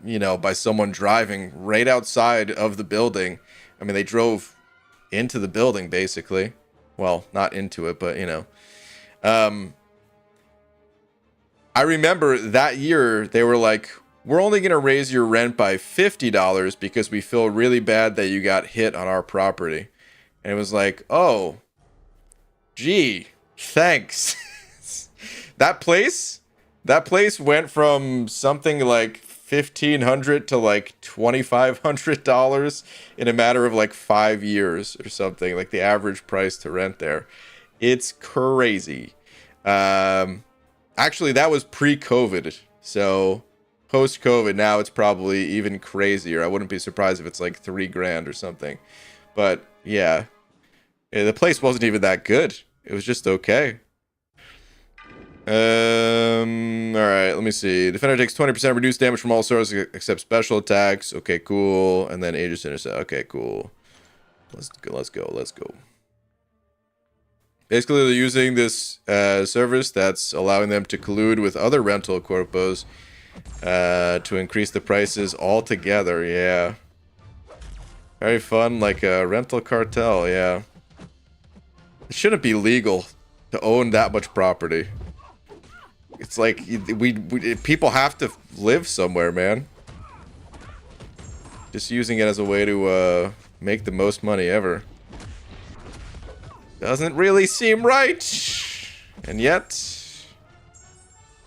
You know, by someone driving right outside of the building. I mean, they drove into the building, basically. Well, not into it, but, you know. I remember that year, they were like, we're only going to raise your rent by $50 because we feel really bad that you got hit on our property. And it was like, oh, gee, thanks. That place went from something like $1,500 to like $2,500 in a matter of like 5 years or something. Like the average price to rent there, it's crazy. Actually, that was pre-COVID, so post-COVID now it's probably even crazier. I wouldn't be surprised if it's like $3,000 or something. But yeah, the place wasn't even that good. It was just okay. Alright, let me see. Defender takes 20% reduced damage from all sources except special attacks. Okay, cool. And then Aegis Intercept. Okay, cool. Let's go. Basically, they're using this service that's allowing them to collude with other rental corpos to increase the prices altogether. Yeah. Very fun, like a rental cartel, yeah. It shouldn't be legal to own that much property. It's like people have to live somewhere, man. Just using it as a way to make the most money ever. Doesn't really seem right. And yet,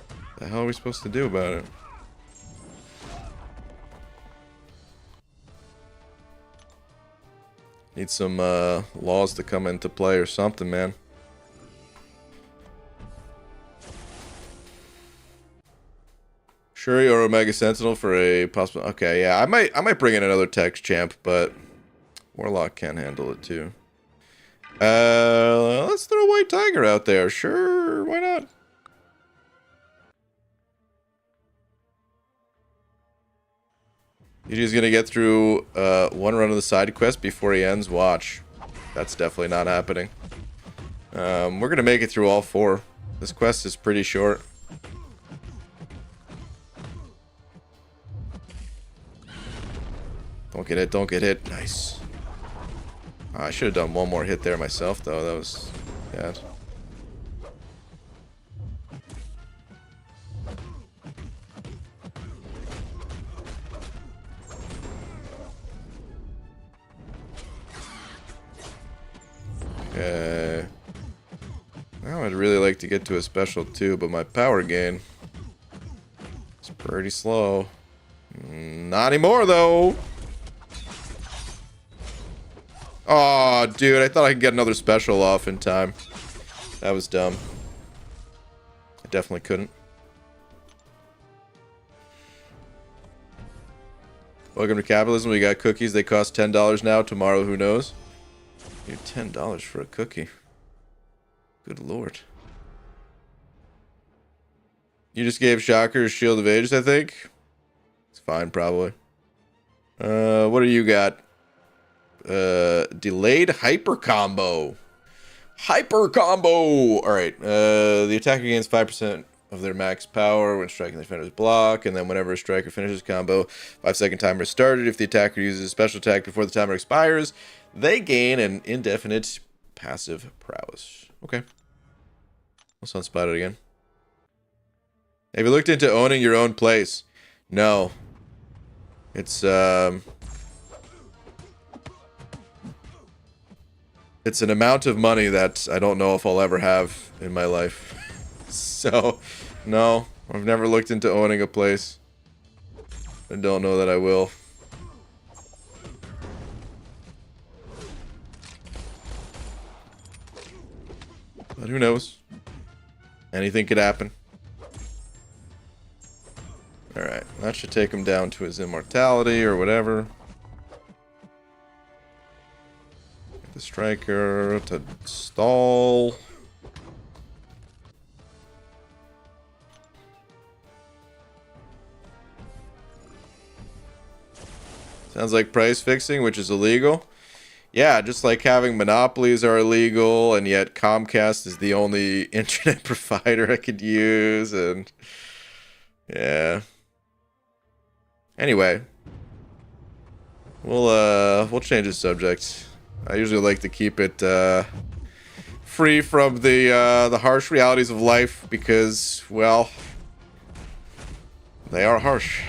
what the hell are we supposed to do about it? Need some laws to come into play or something, man. Shuri or Omega Sentinel for a possible... Okay, yeah, I might bring in another text champ, but Warlock can handle it too. Let's throw White Tiger out there. Sure, why not? He's gonna get through one run of the side quest before he ends. Watch. That's definitely not happening. We're gonna make it through all 4. This quest is pretty short. Don't get hit, don't get hit. Nice. I should have done one more hit there myself, though. That was bad. Okay. Now I'd really like to get to a special too, but my power gain is pretty slow. Not anymore, though. Oh, dude, I thought I could get another special off in time. That was dumb. I definitely couldn't. Welcome to capitalism. We got cookies. They cost $10 now. Tomorrow, who knows? Dude, $10 for a cookie. Good lord. You just gave Shocker Shield of Ages, I think. It's fine, probably. What do you got? Delayed hyper combo. Hyper combo! Alright, the attacker gains 5% of their max power when striking the defender's block, and then whenever a striker finishes combo, 5-second timer is started. If the attacker uses a special attack before the timer expires, they gain an indefinite passive prowess. Okay. Let's unspot it again. Have you looked into owning your own place? No. It's an amount of money that I don't know if I'll ever have in my life. So, no. I've never looked into owning a place. I don't know that I will. But who knows? Anything could happen. Alright, that should take him down to his immortality or whatever. Get the striker to stall. Sounds like price fixing, which is illegal. Yeah, just like having monopolies are illegal, and yet Comcast is the only internet provider I could use, and yeah. Anyway, we'll change the subject. I usually like to keep it free from the harsh realities of life because, well, they are harsh.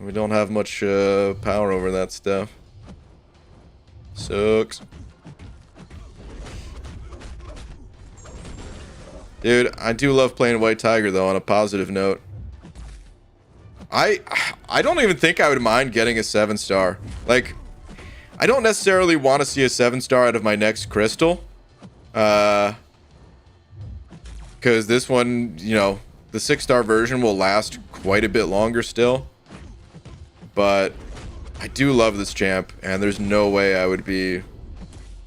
We don't have much power over that stuff. Sucks. Dude, I do love playing White Tiger, though, on a positive note. I don't even think I would mind getting a 7-star. Like, I don't necessarily want to see a 7-star out of my next crystal. Because this one, you know, the 6-star version will last quite a bit longer still. But I do love this champ, and there's no way I would be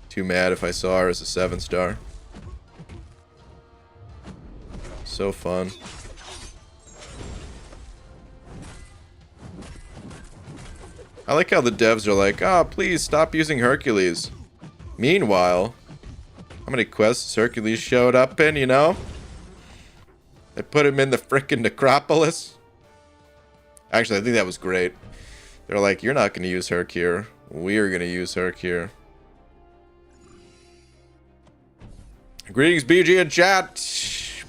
too mad if I saw her as a 7-star. So fun. I like how the devs are like, oh, please stop using Hercules. Meanwhile, how many quests Hercules showed up in, you know? They put him in the frickin' necropolis. Actually, I think that was great. They're like, you're not going to use Herc here. We're going to use Herc here. Greetings, BG and chat.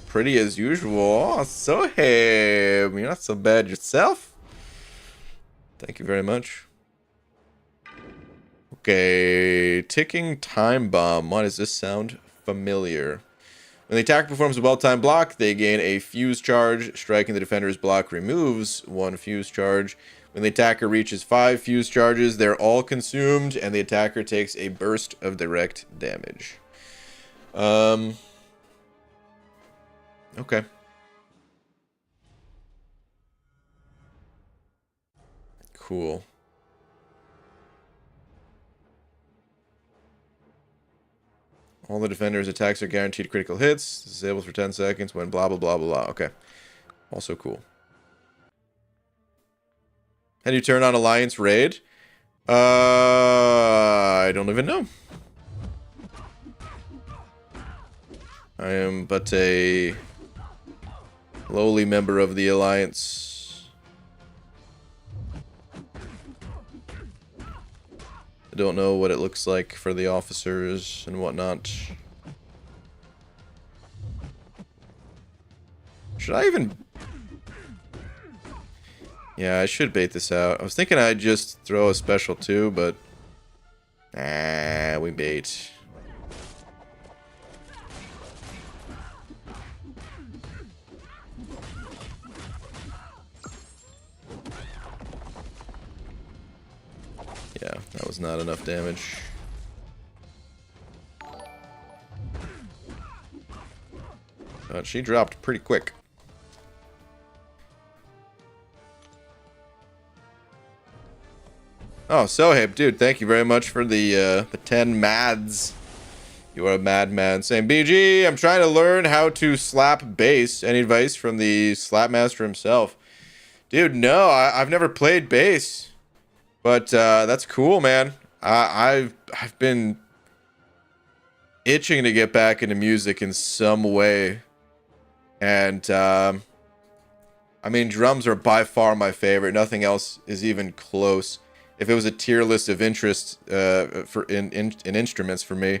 Pretty as usual. Oh, so hey, you're not so bad yourself. Thank you very much. Okay, ticking time bomb. Why does this sound familiar? When the attacker performs a well-timed block, they gain a fuse charge. Striking the defender's block removes one fuse charge. When the attacker reaches 5 fuse charges, they're all consumed, and the attacker takes a burst of direct damage. Okay. Cool. All the defender's attacks are guaranteed critical hits. Disables for 10 seconds when blah, blah, blah, blah, blah. Okay. Also cool. How do you turn on Alliance Raid? I don't even know. I am but a lowly member of the Alliance. I don't know what it looks like for the officers and whatnot. Should I even... Yeah, I should bait this out. I was thinking I'd just throw a special too, but... we bait. Yeah, that was not enough damage. But she dropped pretty quick. Oh, Sohaib, dude, thank you very much for the 10 mads. You are a madman. Saying, BG, I'm trying to learn how to slap bass. Any advice from the slap master himself? Dude, no, I've never played bass. But that's cool, man. I've been itching to get back into music in some way. And, I mean, drums are by far my favorite. Nothing else is even close. If it was a tier list of interest in instruments for me,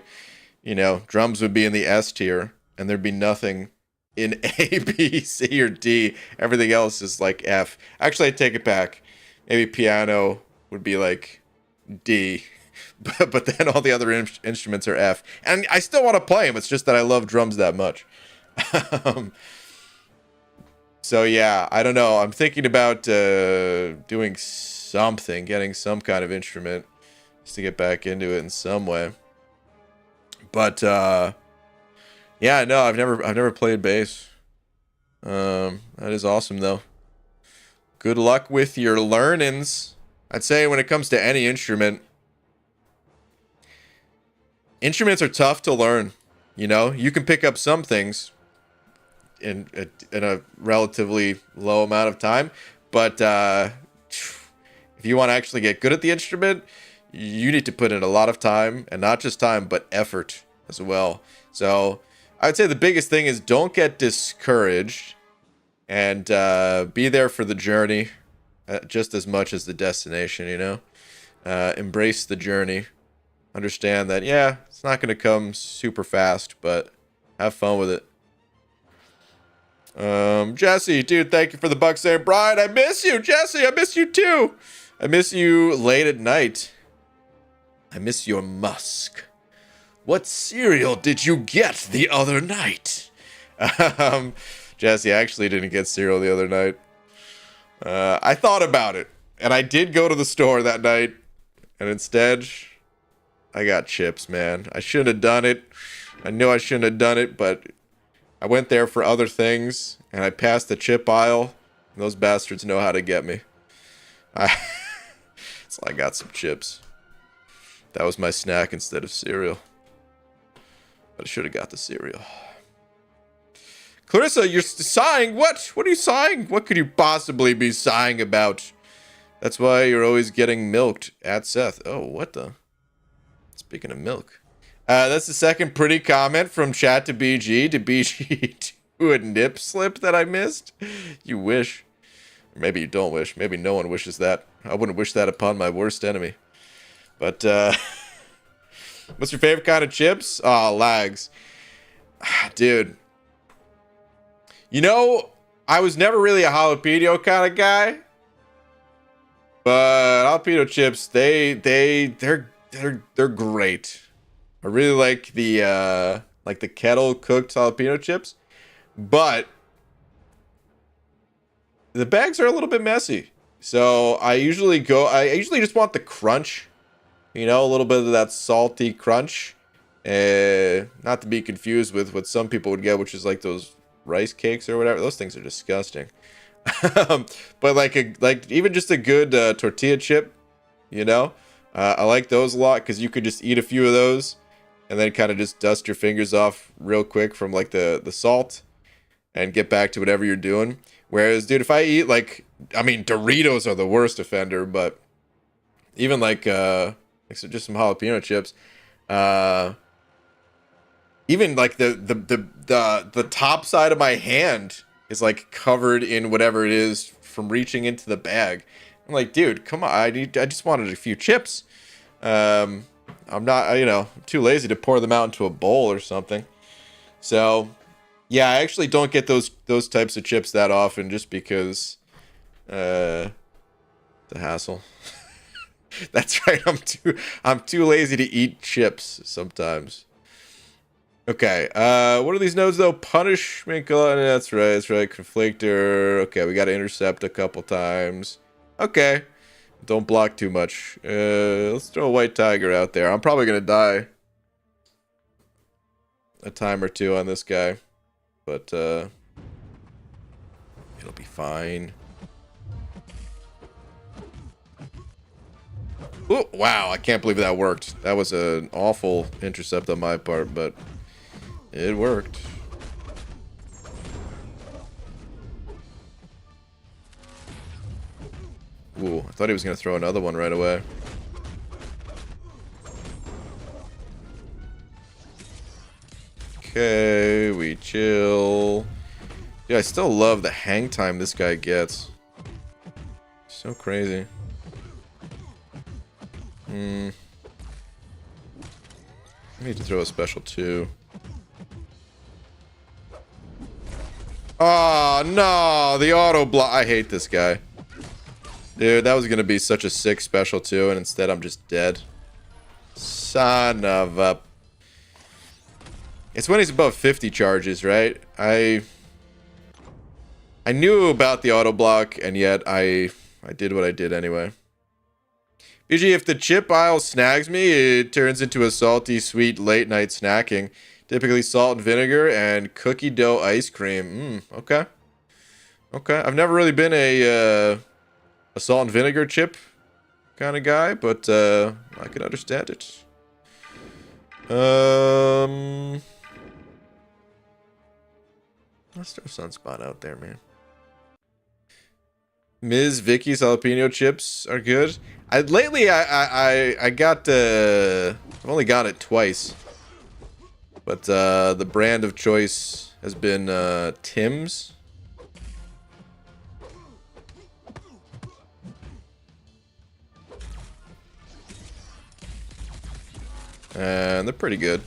you know, drums would be in the S tier, and there'd be nothing in A, B, C, or D. Everything else is like F. Actually, I take it back. Maybe piano would be like D, but then all the other instruments are F. And I still want to play them. It's just that I love drums that much. So yeah, I don't know. I'm thinking about doing something, getting some kind of instrument just to get back into it in some way. But yeah, no, I've never played bass. That is awesome though. Good luck with your learnings. I'd say when it comes to any instrument, instruments are tough to learn. You know, you can pick up some things in a relatively low amount of time, but if you want to actually get good at the instrument, you need to put in a lot of time, and not just time, but effort as well. So I would say the biggest thing is don't get discouraged, and be there for the journey just as much as the destination, you know? Embrace the journey. Understand that, yeah, it's not going to come super fast, but have fun with it. Jesse, dude, thank you for the buck saying, Brian, I miss you. Jesse, I miss you too. I miss you late at night. I miss your musk. What cereal did you get the other night? Jesse, I actually didn't get cereal the other night. I thought about it, and I did go to the store that night, and instead, I got chips, man. I shouldn't have done it. I knew I shouldn't have done it, but I went there for other things, and I passed the chip aisle, and those bastards know how to get me. So I got some chips. That was my snack instead of cereal. But I should have got the cereal. Clarissa, you're sighing? What? What are you sighing? What could you possibly be sighing about? That's why you're always getting milked at Seth. Oh, what the? Speaking of milk. That's the second pretty comment from chat to BG. Did BG do a nip slip that I missed? You wish. Or maybe you don't wish. Maybe no one wishes that. I wouldn't wish that upon my worst enemy. But, what's your favorite kind of chips? Oh, lags. Dude. You know, I was never really a jalapeno kind of guy. But jalapeno chips, they're great. I really like the kettle cooked jalapeno chips, but the bags are a little bit messy. So I usually just want the crunch, you know, a little bit of that salty crunch. Not to be confused with what some people would get, which is like those rice cakes or whatever. Those things are disgusting. But like even just a good tortilla chip, you know, I like those a lot because you could just eat a few of those and then kind of just dust your fingers off real quick from like the salt and get back to whatever you're doing. Whereas, dude, if I eat like, I mean, Doritos are the worst offender, but even like so just some jalapeno chips, even like the top side of my hand is like covered in whatever it is from reaching into the bag. I'm like, dude, come on, I just wanted a few chips. I'm not, you know, I'm too lazy to pour them out into a bowl or something. So yeah, I actually don't get those types of chips that often just because the hassle. That's right, I'm too lazy to eat chips sometimes. Okay, what are these nodes though? Punishment, that's right, Conflictor. Okay, we gotta intercept a couple times. Okay, don't block too much. Let's throw a white tiger out there. I'm probably gonna die a time or two on this guy, but it'll be fine. Oh, wow, I can't believe that worked. That was an awful intercept on my part, but it worked. Ooh, I thought he was going to throw another one right away. Okay, we chill. Yeah, I still love the hang time this guy gets. So crazy. I need to throw a special too. Oh, no, the auto block. I hate this guy. Dude, that was going to be such a sick special too, and instead I'm just dead. Son of a... It's when he's above 50 charges, right? I knew about the auto block, and yet I did what I did anyway. BG, if the chip aisle snags me, it turns into a salty, sweet late night snacking. Typically salt and vinegar and cookie dough ice cream. Okay. Okay. I've never really been a salt and vinegar chip kind of guy, but I can understand it. Let's throw Sunspot out there, man. Ms. Vicky's jalapeno chips are good. Lately I got I've only got it twice. But the brand of choice has been Tim's. And they're pretty good.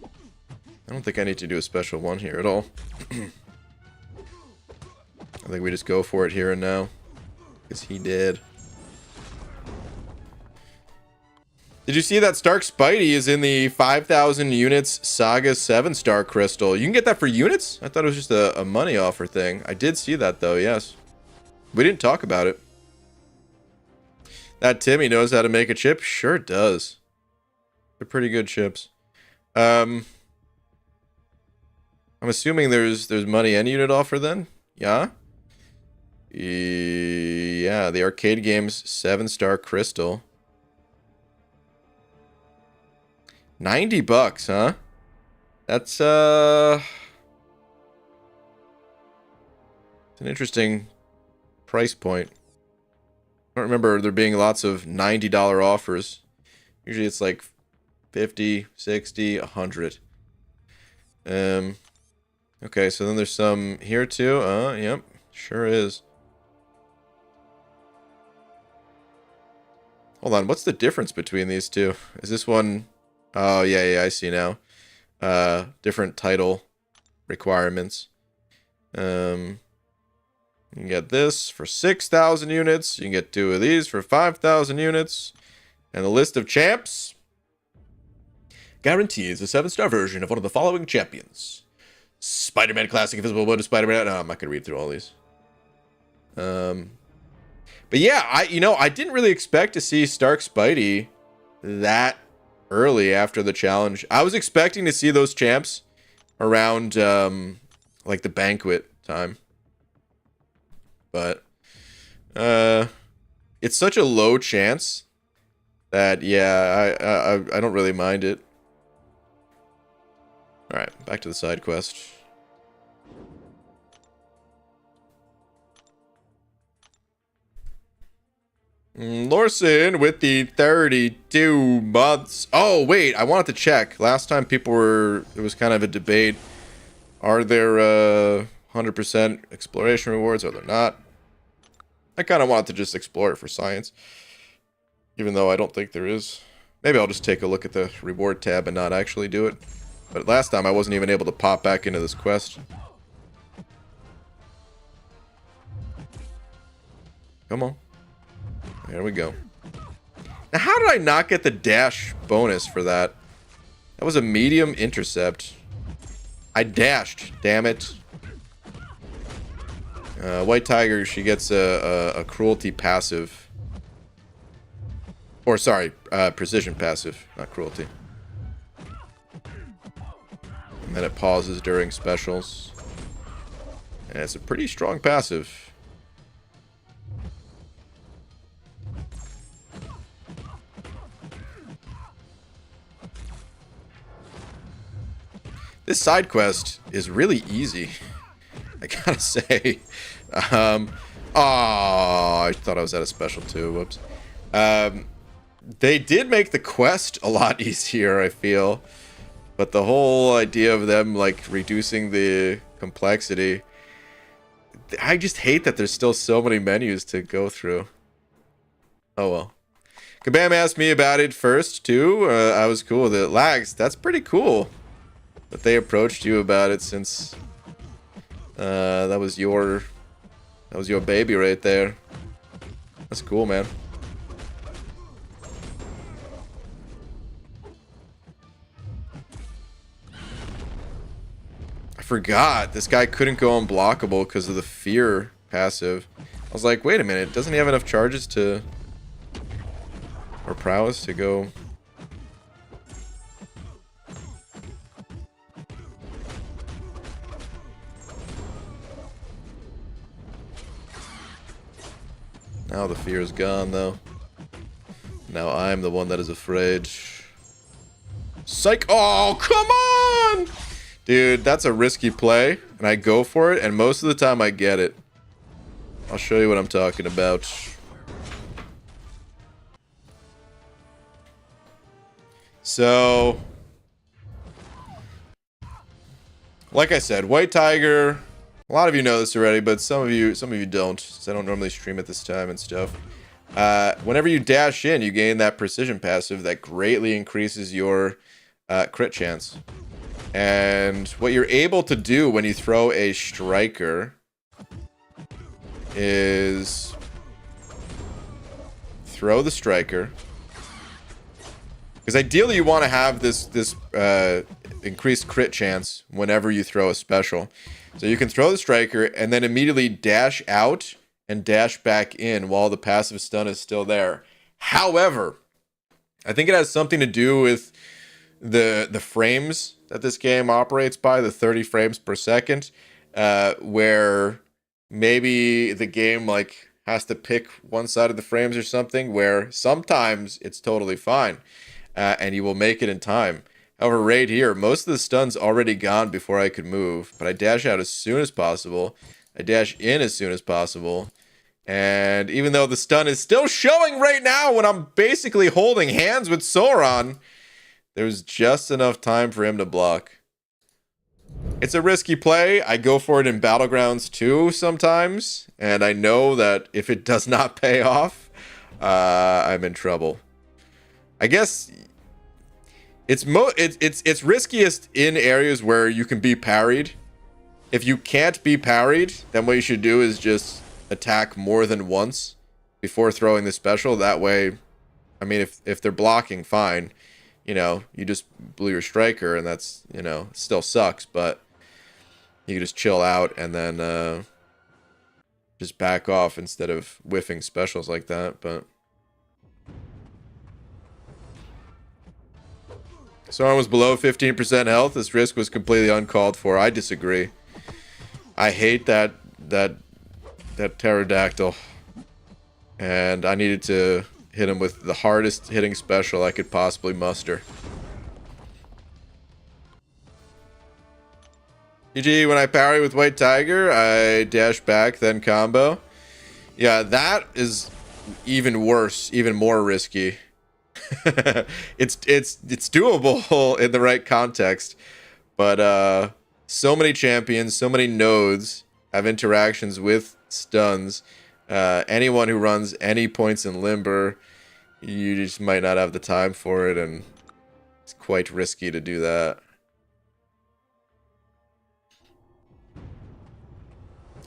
I don't think I need to do a special one here at all. I think we just go for it here and now. Because he did. Did you see that Stark Spidey is in the 5,000 units Saga 7-star crystal? You can get that for units? I thought it was just a money offer thing. I did see that though, yes. We didn't talk about it. That Timmy knows how to make a chip? Sure does. They're pretty good chips. I'm assuming there's money and unit offer then? Yeah? Yeah, the arcade game's 7-star crystal. $90, huh? That's it's an interesting price point. I don't remember there being lots of $90 offers. Usually it's like 50, 60, 100. Okay, so then there's some here too. Yep, sure is. Hold on, what's the difference between these two? Is this one... Oh, yeah, I see now. Different title requirements. You can get this for 6,000 units. You can get 2 of these for 5,000 units. And the list of champs guarantees a 7-star version of one of the following champions. Spider-Man Classic Invisible Mode of Spider-Man. No, I'm not going to read through all these. But yeah, I didn't really expect to see Stark Spidey that early after the challenge. I was expecting to see those champs around like the banquet time. But it's such a low chance that yeah, I don't really mind it. All right, back to the side quest. Lorson with the 32 months. Oh, wait, I wanted to check. Last time it was kind of a debate. Are there 100% exploration rewards? Are there not? I kind of wanted to just explore it for science. Even though I don't think there is. Maybe I'll just take a look at the reward tab and not actually do it. But last time I wasn't even able to pop back into this quest. Come on. There we go. Now, how did I not get the dash bonus for that? That was a medium intercept. I dashed, damn it. White Tiger, she gets a cruelty passive. Or, sorry, precision passive, not cruelty. And then it pauses during specials. And it's a pretty strong passive. This side quest is really easy, I gotta say. Oh, I thought I was at a special too. Whoops. They did make the quest a lot easier, I feel. But the whole idea of them, like, reducing the complexity... I just hate that there's still so many menus to go through. Oh, well. Kabam asked me about it first, too. I was cool with it. Lags, that's pretty cool. But they approached you about it since that was your baby right there. That's cool, man. I forgot this guy couldn't go unblockable because of the fear passive. I was like, wait a minute, doesn't he have enough charges to or prowess to go? Now the fear is gone, though. Now I'm the one that is afraid. Psych! Oh, come on! Dude, that's a risky play, and I go for it, and most of the time I get it. I'll show you what I'm talking about. So... like I said, White Tiger... a lot of you know this already, but some of you don't, since I don't normally stream at this time and stuff. Whenever you dash in, you gain that precision passive that greatly increases your crit chance. And what you're able to do when you throw a striker is throw the striker. Because ideally you want to have this increased crit chance whenever you throw a special. So you can throw the striker and then immediately dash out and dash back in while the passive stun is still there. However, I think it has something to do with the frames that this game operates by, the 30 frames per second, where maybe the game like has to pick one side of the frames or something, where sometimes it's totally fine and you will make it in time. However, right here, most of the stun's already gone before I could move, but I dash out as soon as possible. I dash in as soon as possible. And even though the stun is still showing right now when I'm basically holding hands with Sauron, there's just enough time for him to block. It's a risky play. I go for it in Battlegrounds too sometimes, and I know that if it does not pay off, I'm in trouble. I guess it's riskiest in areas where you can be parried. If you can't be parried, then what you should do is just attack more than once before throwing the special. That way, I mean, if they're blocking, fine. You know, you just blew your striker, and that's, you know, still sucks, but you can just chill out and then just back off instead of whiffing specials like that, but... Someone was below 15% health. This risk was completely uncalled for. I disagree. I hate that pterodactyl. And I needed to hit him with the hardest hitting special I could possibly muster. GG, when I parry with White Tiger, I dash back, then combo. Yeah, that is even worse, even more risky. it's doable in the right context, but so many champions, so many nodes have interactions with stuns. Anyone who runs any points in Limber, you just might not have the time for it, and it's quite risky to do that.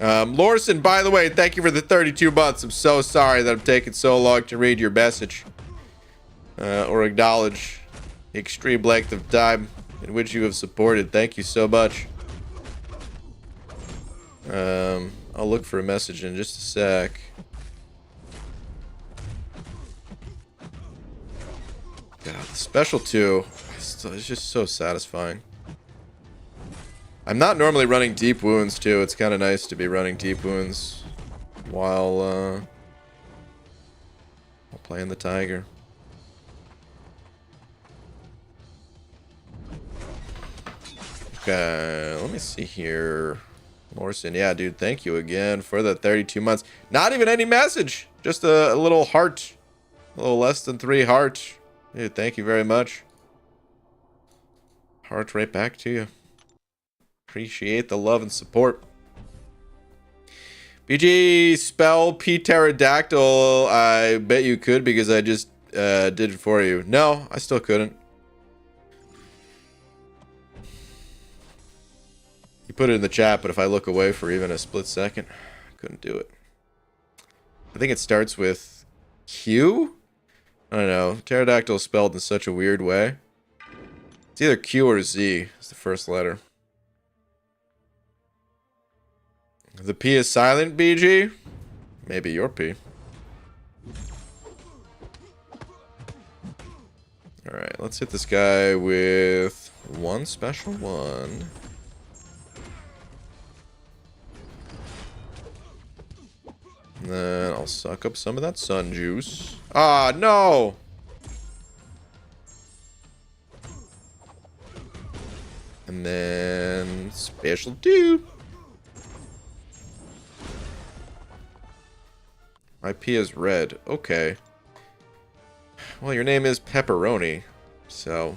Lorson, by the way, thank you for the 32 months. I'm so sorry that I'm taking so long to read your message. Or acknowledge the extreme length of time in which you have supported. Thank you so much. I'll look for a message in just a sec. God, the special 2 is just so satisfying. I'm not normally running deep wounds too. It's kind of nice to be running deep wounds while playing the Tiger. Okay, let me see here. Morrison, yeah, dude, thank you again for the 32 months. Not even any message. Just a little heart. A little less than 3 hearts. Dude, thank you very much. Heart right back to you. Appreciate the love and support. BG, spell P pterodactyl. I bet you could because I just did it for you. No, I still couldn't. You put it in the chat, but if I look away for even a split second, I couldn't do it. I think it starts with Q? I don't know. Pterodactyl is spelled in such a weird way. It's either Q or Z. It's the first letter. The P is silent, BG? Maybe your P. Alright, let's hit this guy with one special one. And then I'll suck up some of that sun juice. Ah, no! And then special 2. My P is red. Okay. Well, your name is Pepperoni, so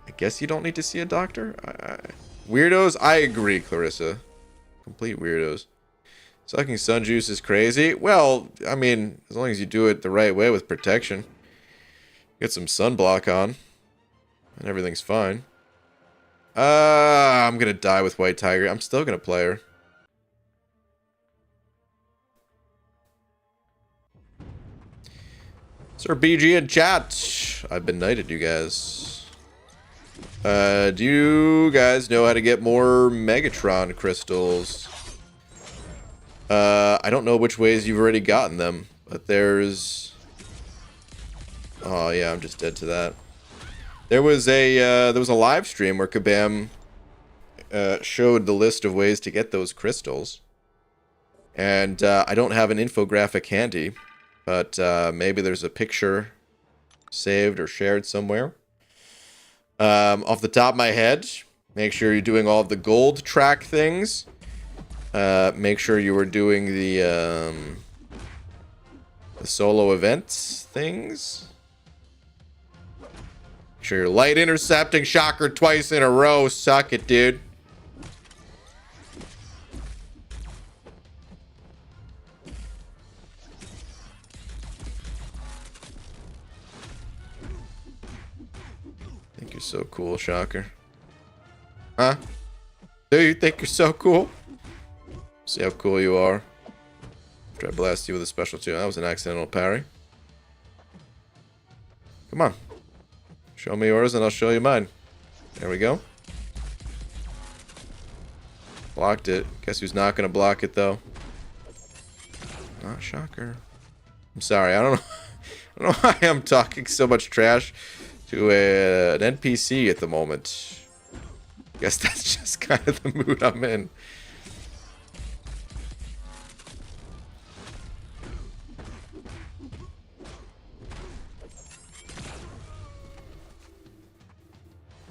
I guess you don't need to see a doctor? Weirdos? I agree, Clarissa. Complete weirdos. Sucking sun juice is crazy. Well, I mean, as long as you do it the right way with protection. Get some sunblock on. And everything's fine. I'm gonna die with White Tiger. I'm still gonna play her. Sir BG in chat. I've been knighted, you guys. Do you guys know how to get more Megatron crystals? I don't know which ways you've already gotten them, but there's... Oh yeah, I'm just dead to that. There was a live stream where Kabam showed the list of ways to get those crystals. And I don't have an infographic handy, but maybe there's a picture saved or shared somewhere. Off the top of my head, make sure you're doing all of the gold track things. Make sure you were doing the solo events things. Make sure you're light intercepting Shocker twice in a row. Suck it, dude. Think you're so cool, Shocker. Huh? Do you think you're so cool? See how cool you are. After I blast you with a special 2. That was an accidental parry. Come on. Show me yours and I'll show you mine. There we go. Blocked it. Guess who's not going to block it, though? Not Shocker. I'm sorry. I don't know. I don't know why I'm talking so much trash to an NPC at the moment. Guess that's just kind of the mood I'm in.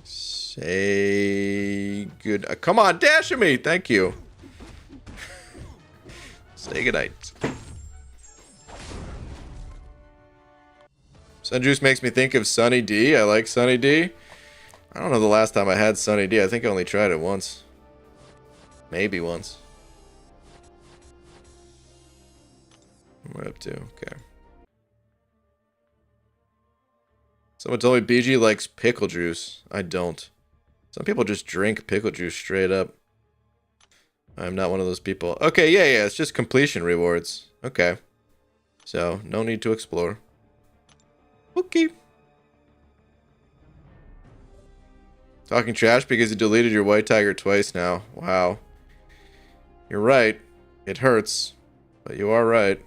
Say good. Come on, dash at me. Thank you. Say goodnight. Sunjuice makes me think of Sunny D. I like Sunny D. I don't know the last time I had Sunny D. I think I only tried it once. Maybe once. What am I up to? Okay. Someone told me BG likes pickle juice. I don't. Some people just drink pickle juice straight up. I'm not one of those people. Okay, yeah. It's just completion rewards. Okay. So, no need to explore. Okay. Talking trash because you deleted your white tiger twice now. Wow. You're right. It hurts. But you are right.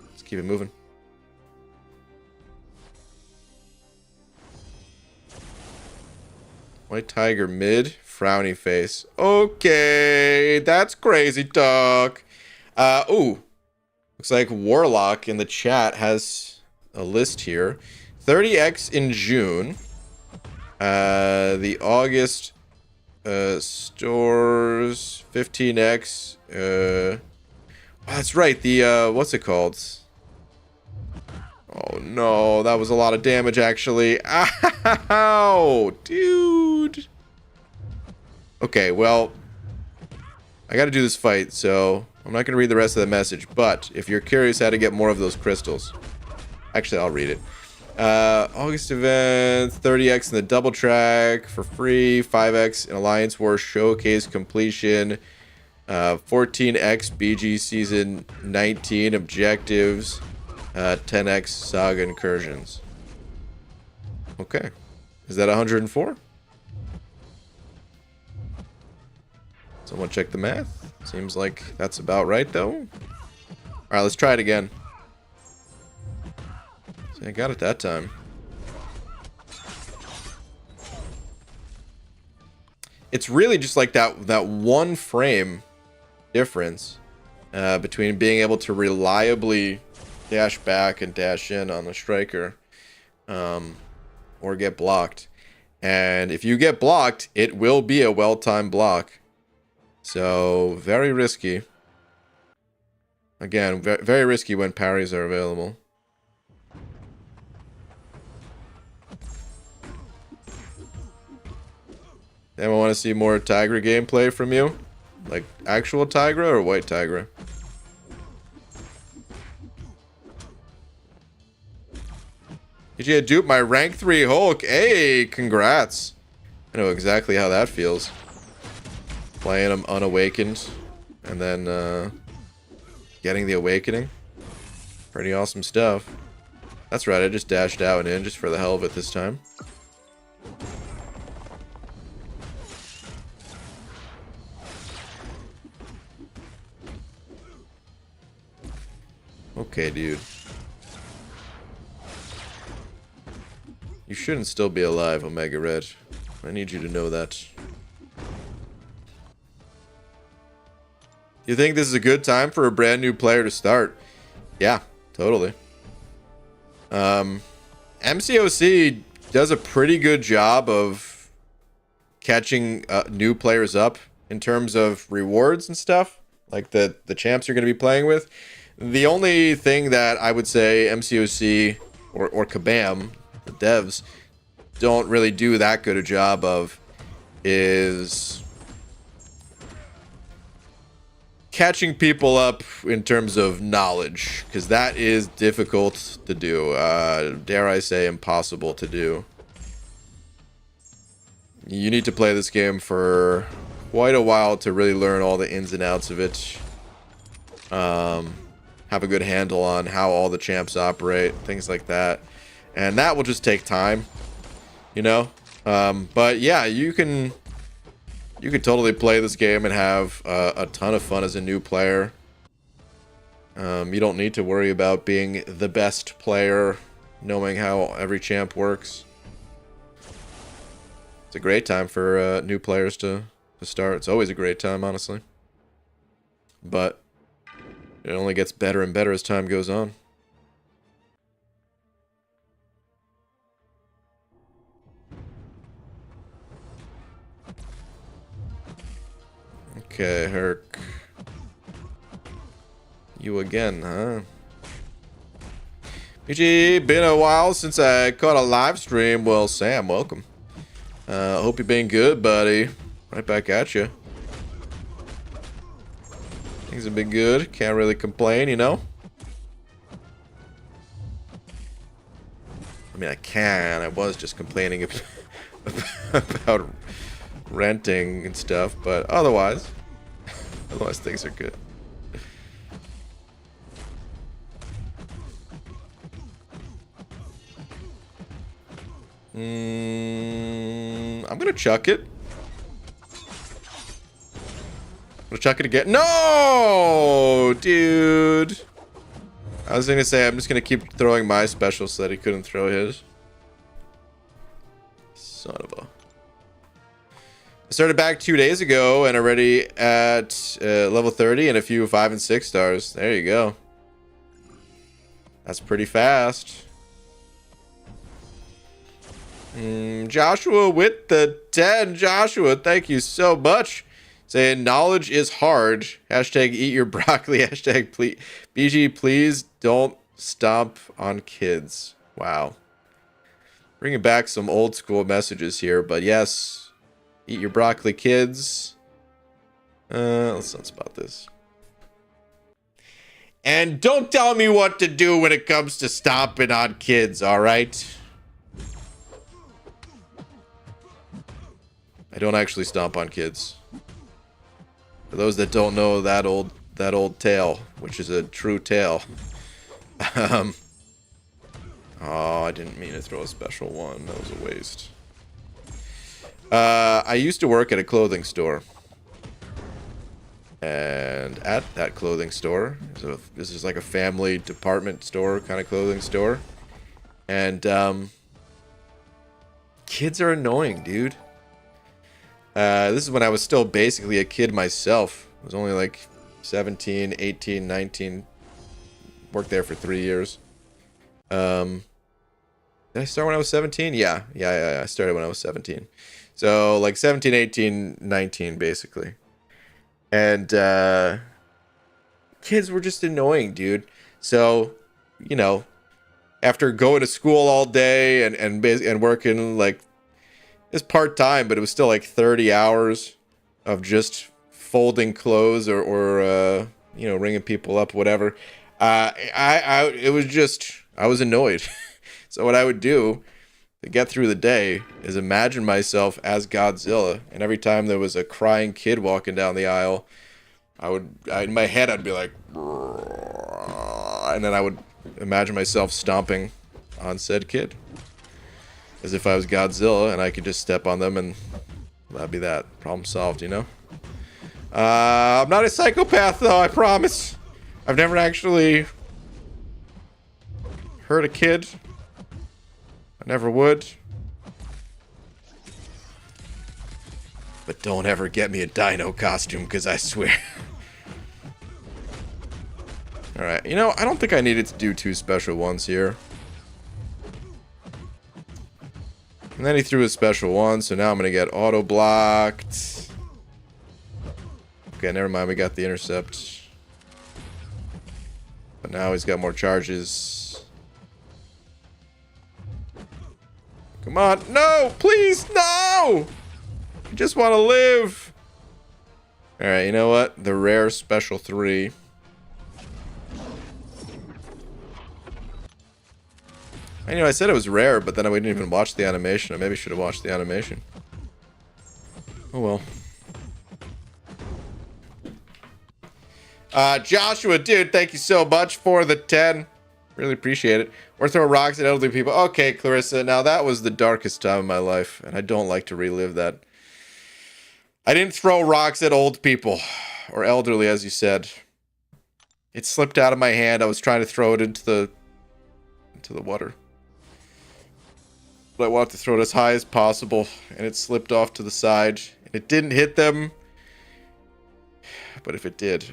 Let's keep it moving. White tiger mid. Frowny face. Okay. That's crazy talk. Ooh. Looks like Warlock in the chat has a list here. 30x in June. The August stores 15x. Oh, that's right. The what's it called? Oh no, that was a lot of damage actually. Ow, dude. Okay, well, I got to do this fight, so I'm not going to read the rest of the message. But if you're curious how to get more of those crystals, actually, I'll read it. August event, 30x in the double track for free, 5x in Alliance War showcase completion, 14x BG season 19 objectives, 10x saga incursions. Okay, is that 104? Someone check the math. Seems like that's about right though. All right, let's try it again. I got it that time. It's really just like that one frame difference between being able to reliably dash back and dash in on the striker or get blocked. And if you get blocked, it will be a well-timed block. So, very risky. Again, very risky when parries are available. Anyone want to see more Tigra gameplay from you? Like actual Tigra or white Tigra? Did you dupe my rank 3 Hulk? Hey, congrats. I know exactly how that feels. Playing him unawakened and then getting the awakening. Pretty awesome stuff. That's right, I just dashed out and in just for the hell of it this time. Okay, dude. You shouldn't still be alive, Omega Red. I need you to know that. You think this is a good time for a brand new player to start? Yeah, totally. MCOC does a pretty good job of catching new players up in terms of rewards and stuff. Like the champs you're going to be playing with. The only thing that I would say MCOC or Kabam, the devs, don't really do that good a job of is catching people up in terms of knowledge, because that is difficult to do. Dare I say impossible to do. You need to play this game for quite a while to really learn all the ins and outs of it. Have a good handle on how all the champs operate, things like that. And that will just take time, you know? But yeah, you can You could totally play this game and have a ton of fun as a new player. You don't need to worry about being the best player, knowing how every champ works. It's a great time for new players to start. It's always a great time, honestly. But it only gets better and better as time goes on. Okay, Herc. You again, huh? PG, been a while since I caught a live stream. Well, Sam, welcome. Hope you're being good, buddy. Right back at you. Things have been good. Can't really complain, you know? I mean, I can. I was just complaining about renting and stuff, but otherwise things are good. I'm gonna chuck it. I'm gonna chuck it again. No, dude. I was gonna say I'm just gonna keep throwing my special so that he couldn't throw his. Son of a. I started back 2 days ago and already at level 30 and a few 5 and 6 stars. There you go. That's pretty fast. Joshua with the 10. Joshua, thank you so much. Saying knowledge is hard. Hashtag eat your broccoli. Hashtag please. BG, please don't stomp on kids. Wow. Bringing back some old school messages here, but yes. Eat your broccoli, kids. Let's not spot this. And don't tell me what to do when it comes to stomping on kids, alright? I don't actually stomp on kids. For those that don't know that old tale, which is a true tale. Oh, I didn't mean to throw a special one. That was a waste. I used to work at a clothing store. And at that clothing store, so this is like a family department store kind of clothing store. And kids are annoying, dude. This is when I was still basically a kid myself. I was only like 17, 18, 19. Worked there for 3 years. Did I start when I was 17? Yeah, I started when I was 17. So like 17, 18, 19 basically. And kids were just annoying, dude. So, you know, after going to school all day and working like, it's part-time, but it was still like 30 hours of just folding clothes or you know, ringing people up, whatever. I was annoyed. So what I would do to get through the day is imagine myself as Godzilla, and every time there was a crying kid walking down the aisle, in my head I'd be like, and then I would imagine myself stomping on said kid. As if I was Godzilla and I could just step on them and that'd be that. Problem solved, you know? I'm not a psychopath though, I promise. I've never actually hurt a kid. I never would. But don't ever get me a dino costume, because I swear. Alright, you know, I don't think I needed to do 2 special ones here. And then he threw a special one, so now I'm going to get auto-blocked. Okay, never mind, we got the intercept. But now he's got more charges. Come on, no, please, no! I just want to live. Alright, you know what? The rare special 3. I know I said it was rare, but then we didn't even watch the animation. I maybe should have watched the animation. Oh well. Joshua, dude, thank you so much for the 10. Really appreciate it. Or throw rocks at elderly people. Okay, Clarissa, now that was the darkest time of my life, and I don't like to relive that. I didn't throw rocks at old people. Or elderly, as you said. It slipped out of my hand. I was trying to throw it into the water. But I wanted to throw it as high as possible. And it slipped off to the side. And it didn't hit them. But if it did,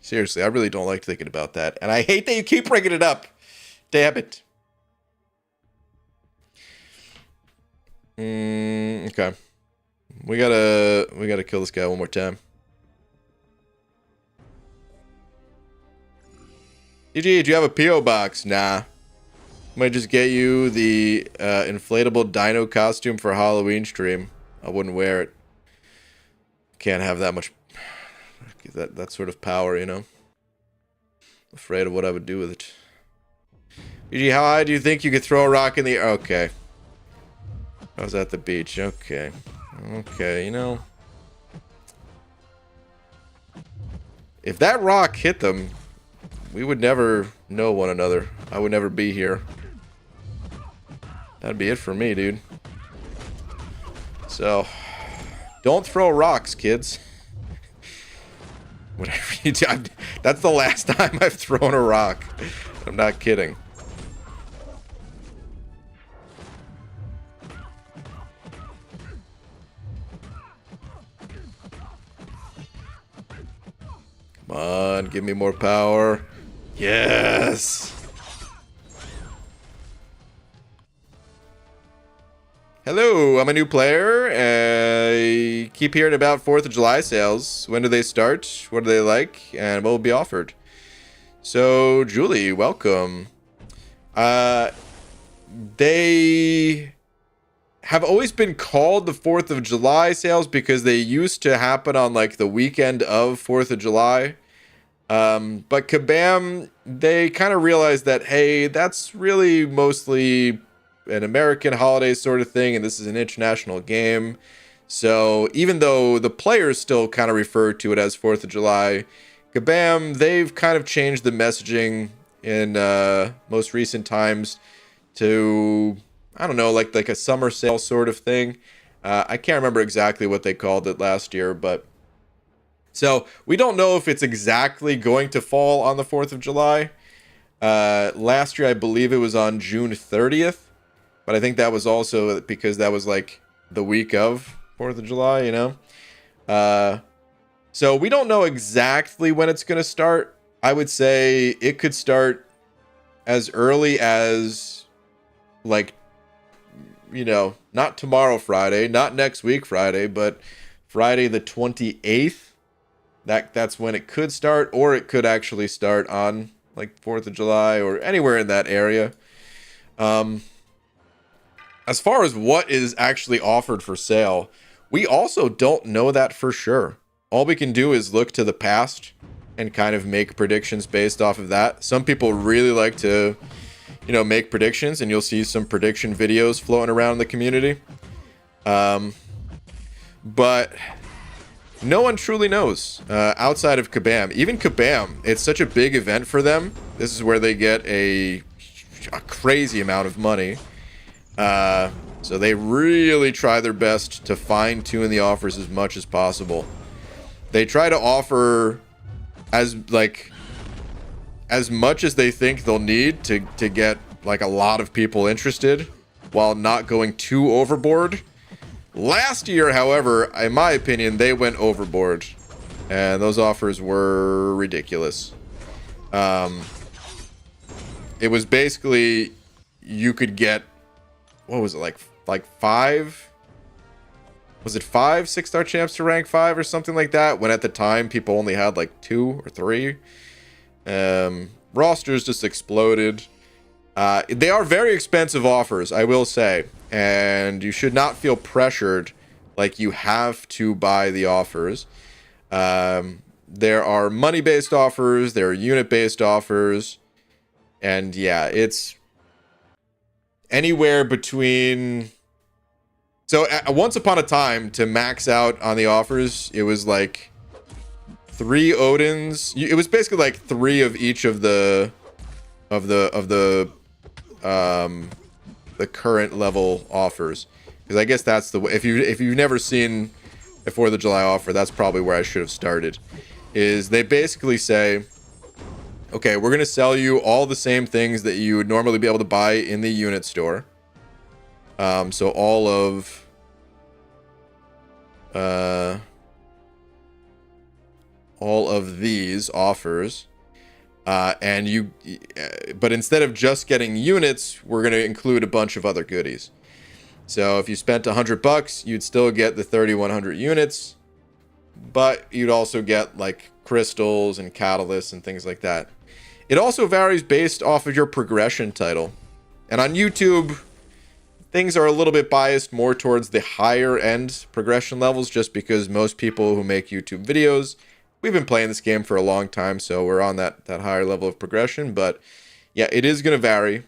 seriously, I really don't like thinking about that. And I hate that you keep bringing it up. Damn it. Okay. We gotta kill this guy one more time. DG, do you have a P.O. box? Nah. Might just get you the inflatable dino costume for Halloween stream. I wouldn't wear it. Can't have that much that sort of power, you know. Afraid of what I would do with it. DG, how high do you think you could throw a rock in the air? Okay. I was at the beach. Okay. Okay, you know. If that rock hit them, we would never know one another. I would never be here. That'd be it for me, dude. So, don't throw rocks, kids. Whatever you do. That's the last time I've thrown a rock. I'm not kidding. Come on, give me more power. Yes! Hello, I'm a new player. I keep hearing about 4th of July sales. When do they start? What do they like? And what will be offered? So, Julie, welcome. They have always been called the 4th of July sales because they used to happen on like the weekend of 4th of July. But Kabam, they kind of realized that, hey, that's really mostly an American holiday sort of thing, and this is an international game. So even though the players still kind of refer to it as 4th of July, Kabam, they've kind of changed the messaging in most recent times to, I don't know, like a summer sale sort of thing. I can't remember exactly what they called it last year, but so we don't know if it's exactly going to fall on the 4th of July. Last year, I believe it was on June 30th, but I think that was also because that was like the week of 4th of July, you know? So we don't know exactly when it's going to start. I would say it could start as early as, like, you know, not tomorrow Friday, not next week Friday, but Friday the 28th. That's when it could start, or it could actually start on like 4th of July or anywhere in that area. As far as what is actually offered for sale, we also don't know that for sure. All we can do is look to the past and kind of make predictions based off of that. Some people really like to, you know, make predictions, and you'll see some prediction videos floating around in the community. But no one truly knows outside of Kabam. Even Kabam, it's such a big event for them. This is where they get a crazy amount of money. So they really try their best to fine-tune the offers as much as possible. They try to offer as much as they think they'll need to get like a lot of people interested while not going too overboard. Last year, however, in my opinion, they went overboard, and those offers were ridiculous. It was basically you could get, what was it, like 5? Was it 5 6-star champs to rank 5 or something like that? When at the time people only had like 2 or 3. Rosters just exploded. They are very expensive offers, I will say, and you should not feel pressured like you have to buy the offers. There are money-based offers, there are unit-based offers, and yeah, it's anywhere between... So once upon a time, to max out on the offers, it was like 3 Odins. It was basically like 3 of each of the current level offers. Because I guess that's the way. If you've never seen a 4th of July offer, that's probably where I should have started. Is they basically say, okay, we're going to sell you all the same things that you would normally be able to buy in the unit store. So all of these offers, but instead of just getting units, we're going to include a bunch of other goodies. So if you spent $100, you'd still get the 3,100 units, but you'd also get like crystals and catalysts and things like that. It also varies based off of your progression title. And on YouTube, things are a little bit biased more towards the higher end progression levels, just because most people who make YouTube videos, we've been playing this game for a long time, so we're on that higher level of progression. But yeah, it is going to vary,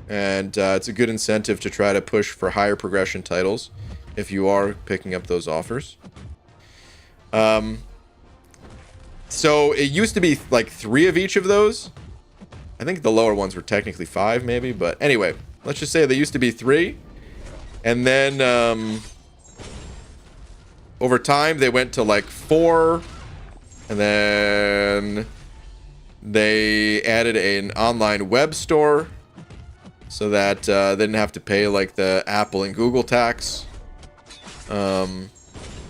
and it's a good incentive to try to push for higher progression titles if you are picking up those offers. So it used to be like 3 of each of those. I think the lower ones were technically 5 maybe, but anyway, let's just say they used to be 3. And then over time they went to like 4, and then they added an online web store so that they didn't have to pay like the Apple and Google tax.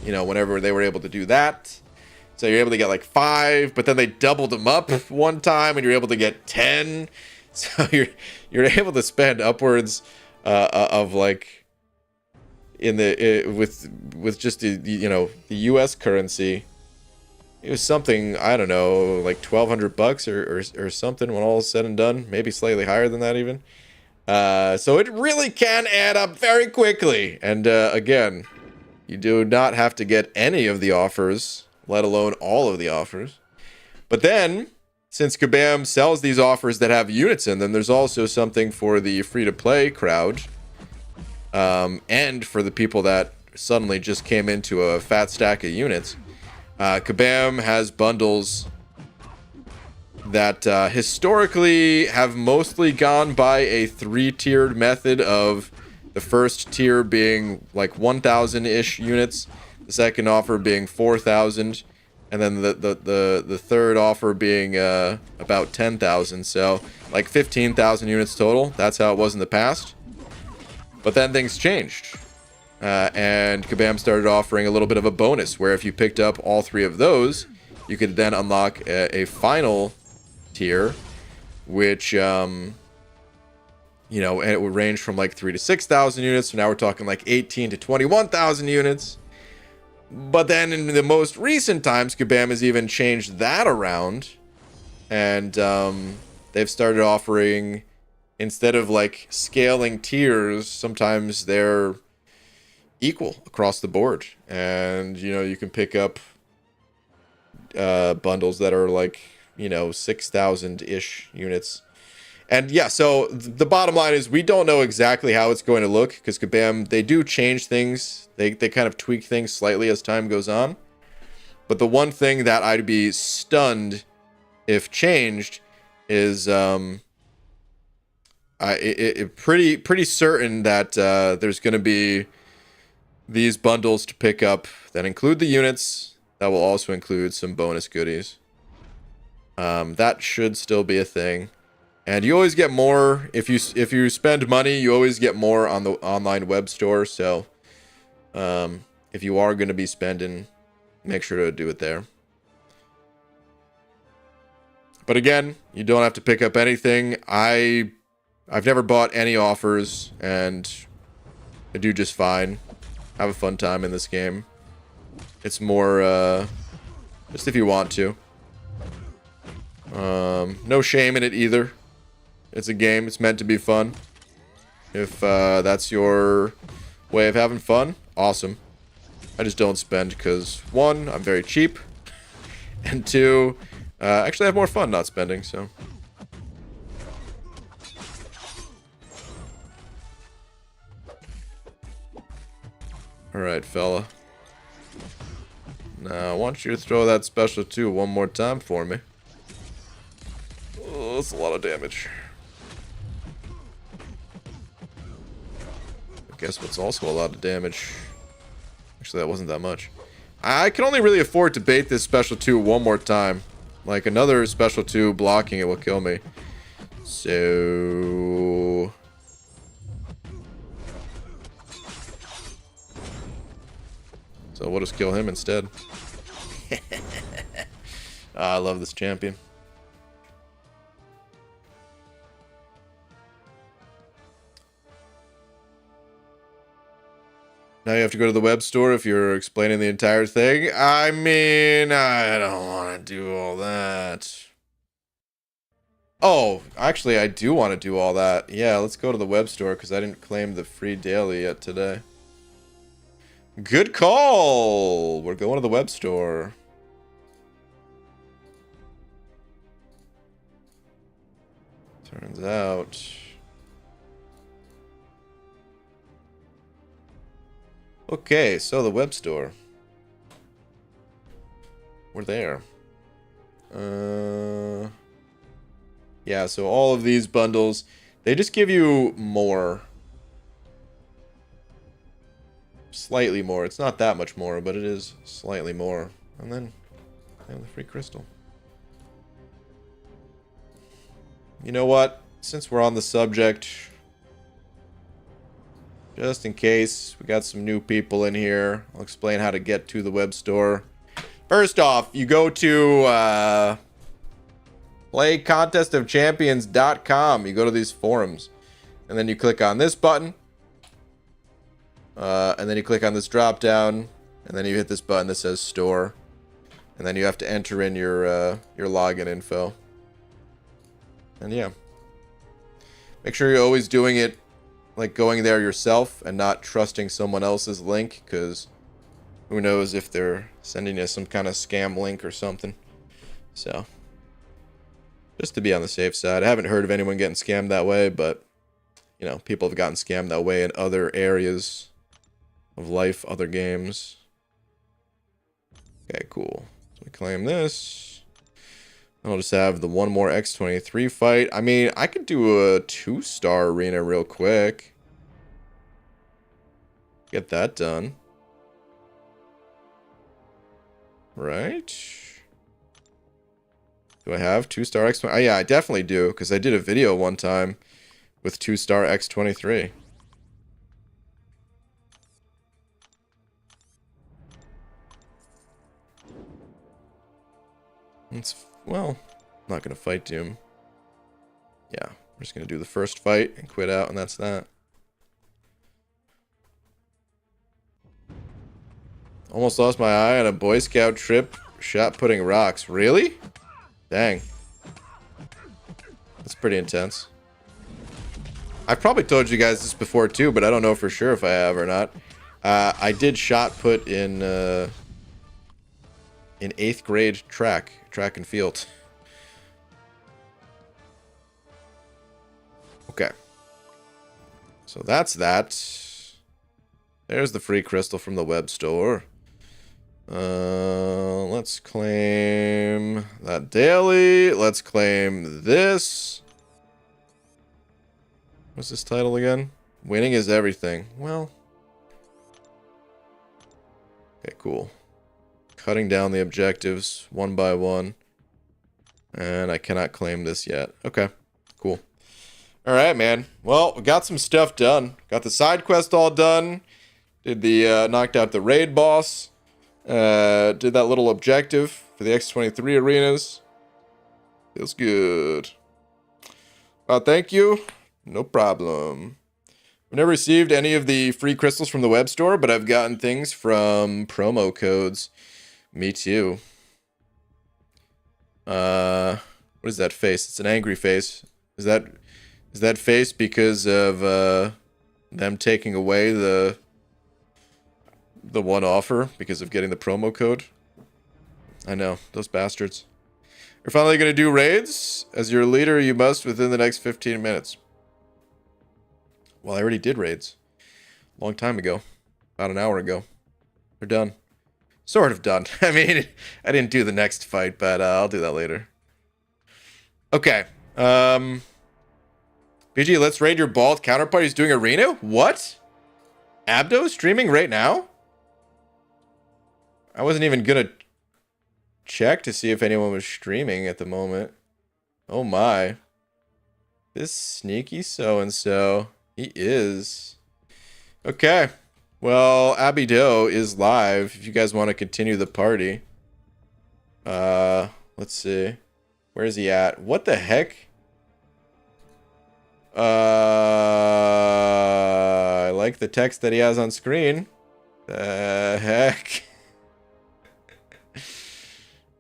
Whenever they were able to do that. So you're able to get like 5, but then they doubled them up one time and you're able to get 10. So you're able to spend upwards of like with just the US currency. It was something, I don't know, like $1,200 or something when all is said and done, maybe slightly higher than that even. So it really can add up very quickly. And again, you do not have to get any of the offers, let alone all of the offers. But then, since Kabam sells these offers that have units in them, there's also something for the free-to-play crowd. And for the people that suddenly just came into a fat stack of units. Kabam has bundles that historically have mostly gone by a 3-tiered method of the first tier being like 1,000-ish units, the second offer being 4,000, and then the third offer being about 10,000. So like 15,000 units total. That's how it was in the past. But then things changed. And Kabam started offering a little bit of a bonus where if you picked up all 3 of those, you could then unlock a final tier, which and it would range from like 3,000 to 6,000 units. So now we're talking like 18,000 to 21,000 units. But then in the most recent times, Kabam has even changed that around. And they've started offering, instead of like scaling tiers, sometimes they're equal across the board. And, you can pick up bundles that are like, 6,000-ish units. And yeah, so the bottom line is we don't know exactly how it's going to look because Kabam, they do change things. They kind of tweak things slightly as time goes on. But the one thing that I'd be stunned if changed is pretty certain that there's going to be these bundles to pick up that include the units that will also include some bonus goodies. That should still be a thing. And you always get more if you spend money. You always get more on the online web store. So, if you are going to be spending, make sure to do it there. But again, you don't have to pick up anything. I've never bought any offers, and I do just fine. Have a fun time in this game. It's more just if you want to. No shame in it either. It's a game. It's meant to be fun. If that's your way of having fun, awesome. I just don't spend because, 1, I'm very cheap. And 2, actually I have more fun not spending, so. Alright, fella. Now, I want you to throw that special 2 one more time for me. Oh, that's a lot of damage. guess what's also a lot of damage. Actually, that wasn't that much. I can only really afford to bait this special 2 one more time. Like, another special 2 blocking it will kill me. So... So we'll just kill him instead. I love this champion. Now you have to go to the web store if you're explaining the entire thing. I mean, I don't want to do all that. Oh, actually, I do want to do all that. Yeah, let's go to the web store because I didn't claim the free daily yet today. Good call! We're going to the web store. Turns out... Okay, so the web store. We're there. Yeah, so all of these bundles, they just give you more. Slightly more. It's not that much more, but it is slightly more. And then they have the free crystal. You know what? Since we're on the subject, just in case we got some new people in here, I'll explain how to get to the web store. First off, you go to playcontestofchampions.com. You go to these forums, and then you click on this button, and then you click on this drop down, and then you hit this button that says store, and then you have to enter in your login info. And yeah, make sure you're always doing it like going there yourself and not trusting someone else's link, because who knows if they're sending you some kind of scam link or something. So just to be on the safe side. I haven't heard of anyone getting scammed that way, but you know, people have gotten scammed that way in other areas of life, other games. Okay, cool. So we claim this. I'll just have the one more X23 fight. I mean, I could do a 2-star arena real quick. Get that done. Right? Do I have 2-star X23? Oh, yeah, I definitely do, because I did a video one time with 2-star X23. It's, well, I'm not going to fight Doom. Yeah, we're just going to do the first fight and quit out, and that's that. Almost lost my eye on a Boy Scout trip shot putting rocks. Really? Dang. That's pretty intense. I've probably told you guys this before too, but I don't know for sure if I have or not. I did shot put in 8th grade track and field. Okay. So that's that. There's the free crystal from the web store. Let's claim that daily. Let's claim this. What's this title again? Winning is everything. Well. Okay, cool. Cutting down the objectives one by one. And I cannot claim this yet. Okay, cool. Alright, man. Well, we got some stuff done. Got the side quest all done. Did the, knocked out the raid boss. Did that little objective for the X23 arenas. Feels good. Well, thank you. No problem. I've never received any of the free crystals from the web store, but I've gotten things from promo codes. Me too. What is that face? It's an angry face. Is that face because of them taking away the one offer because of getting the promo code? I know, those bastards. You're finally gonna do raids? As your leader, you must within the next 15 minutes. Well, I already did raids. A long time ago. About an hour ago. They're done. Sort of done. I mean, I didn't do the next fight, but I'll do that later. Okay. BG, let's raid your bald counterpart. He's doing arena? What? Abdo streaming right now? I wasn't even gonna check to see if anyone was streaming at the moment. Oh my. This sneaky so-and-so. He is. Okay. Well, Abido is live if you guys want to continue the party. Let's see. Where is he at? What the heck? I like the text that he has on screen. The heck?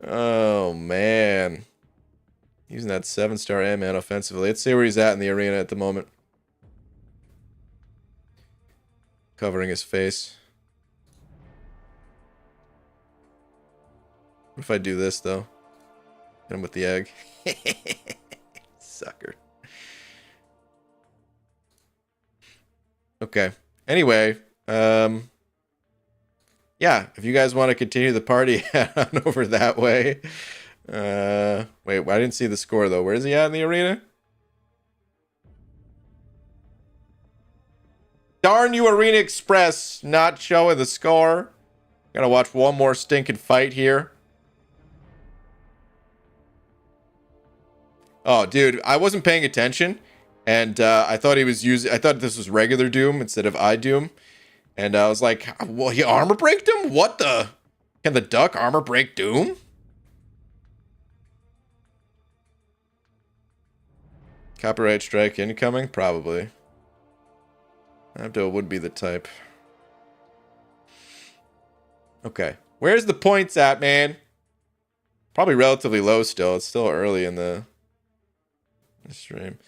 Oh, man. Using that 7-star man offensively. Let's see where he's at in the arena at the moment. Covering his face. What if I do this, though? Hit him with the egg. Sucker. Okay. Anyway, yeah, if you guys want to continue the party, head on over that way. Wait, I didn't see the score, though. Where is he at in the arena? Darn you, Arena Express, not showing the score. Gotta watch one more stinking fight here. Oh, dude, I wasn't paying attention, and I thought he was using. I thought this was regular Doom instead of iDoom, and I was like, "Well, he armor braked him? What the? Can the duck armor break Doom?" Copyright strike incoming, probably. Abdo would be the type. Okay, where's the points at, man? Probably relatively low still. It's still early in the stream.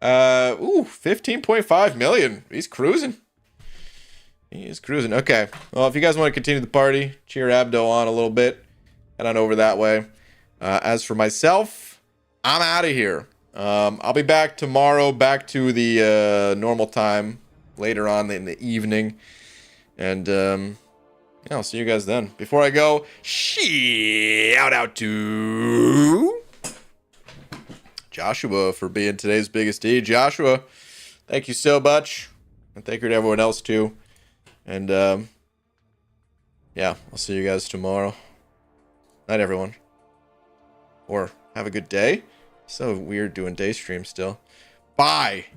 15.5 million. He's cruising. He is cruising. Okay. Well, if you guys want to continue the party, cheer Abdo on a little bit, head on over that way. As for myself, I'm out of here. I'll be back tomorrow, back to the normal time later on in the evening. And yeah, I'll see you guys then. Before I go, shout out to Joshua for being today's biggest D. Joshua, thank you so much. And thank you to everyone else too. And yeah, I'll see you guys tomorrow. Night, everyone. Or have a good day. So weird doing day streams still. Bye.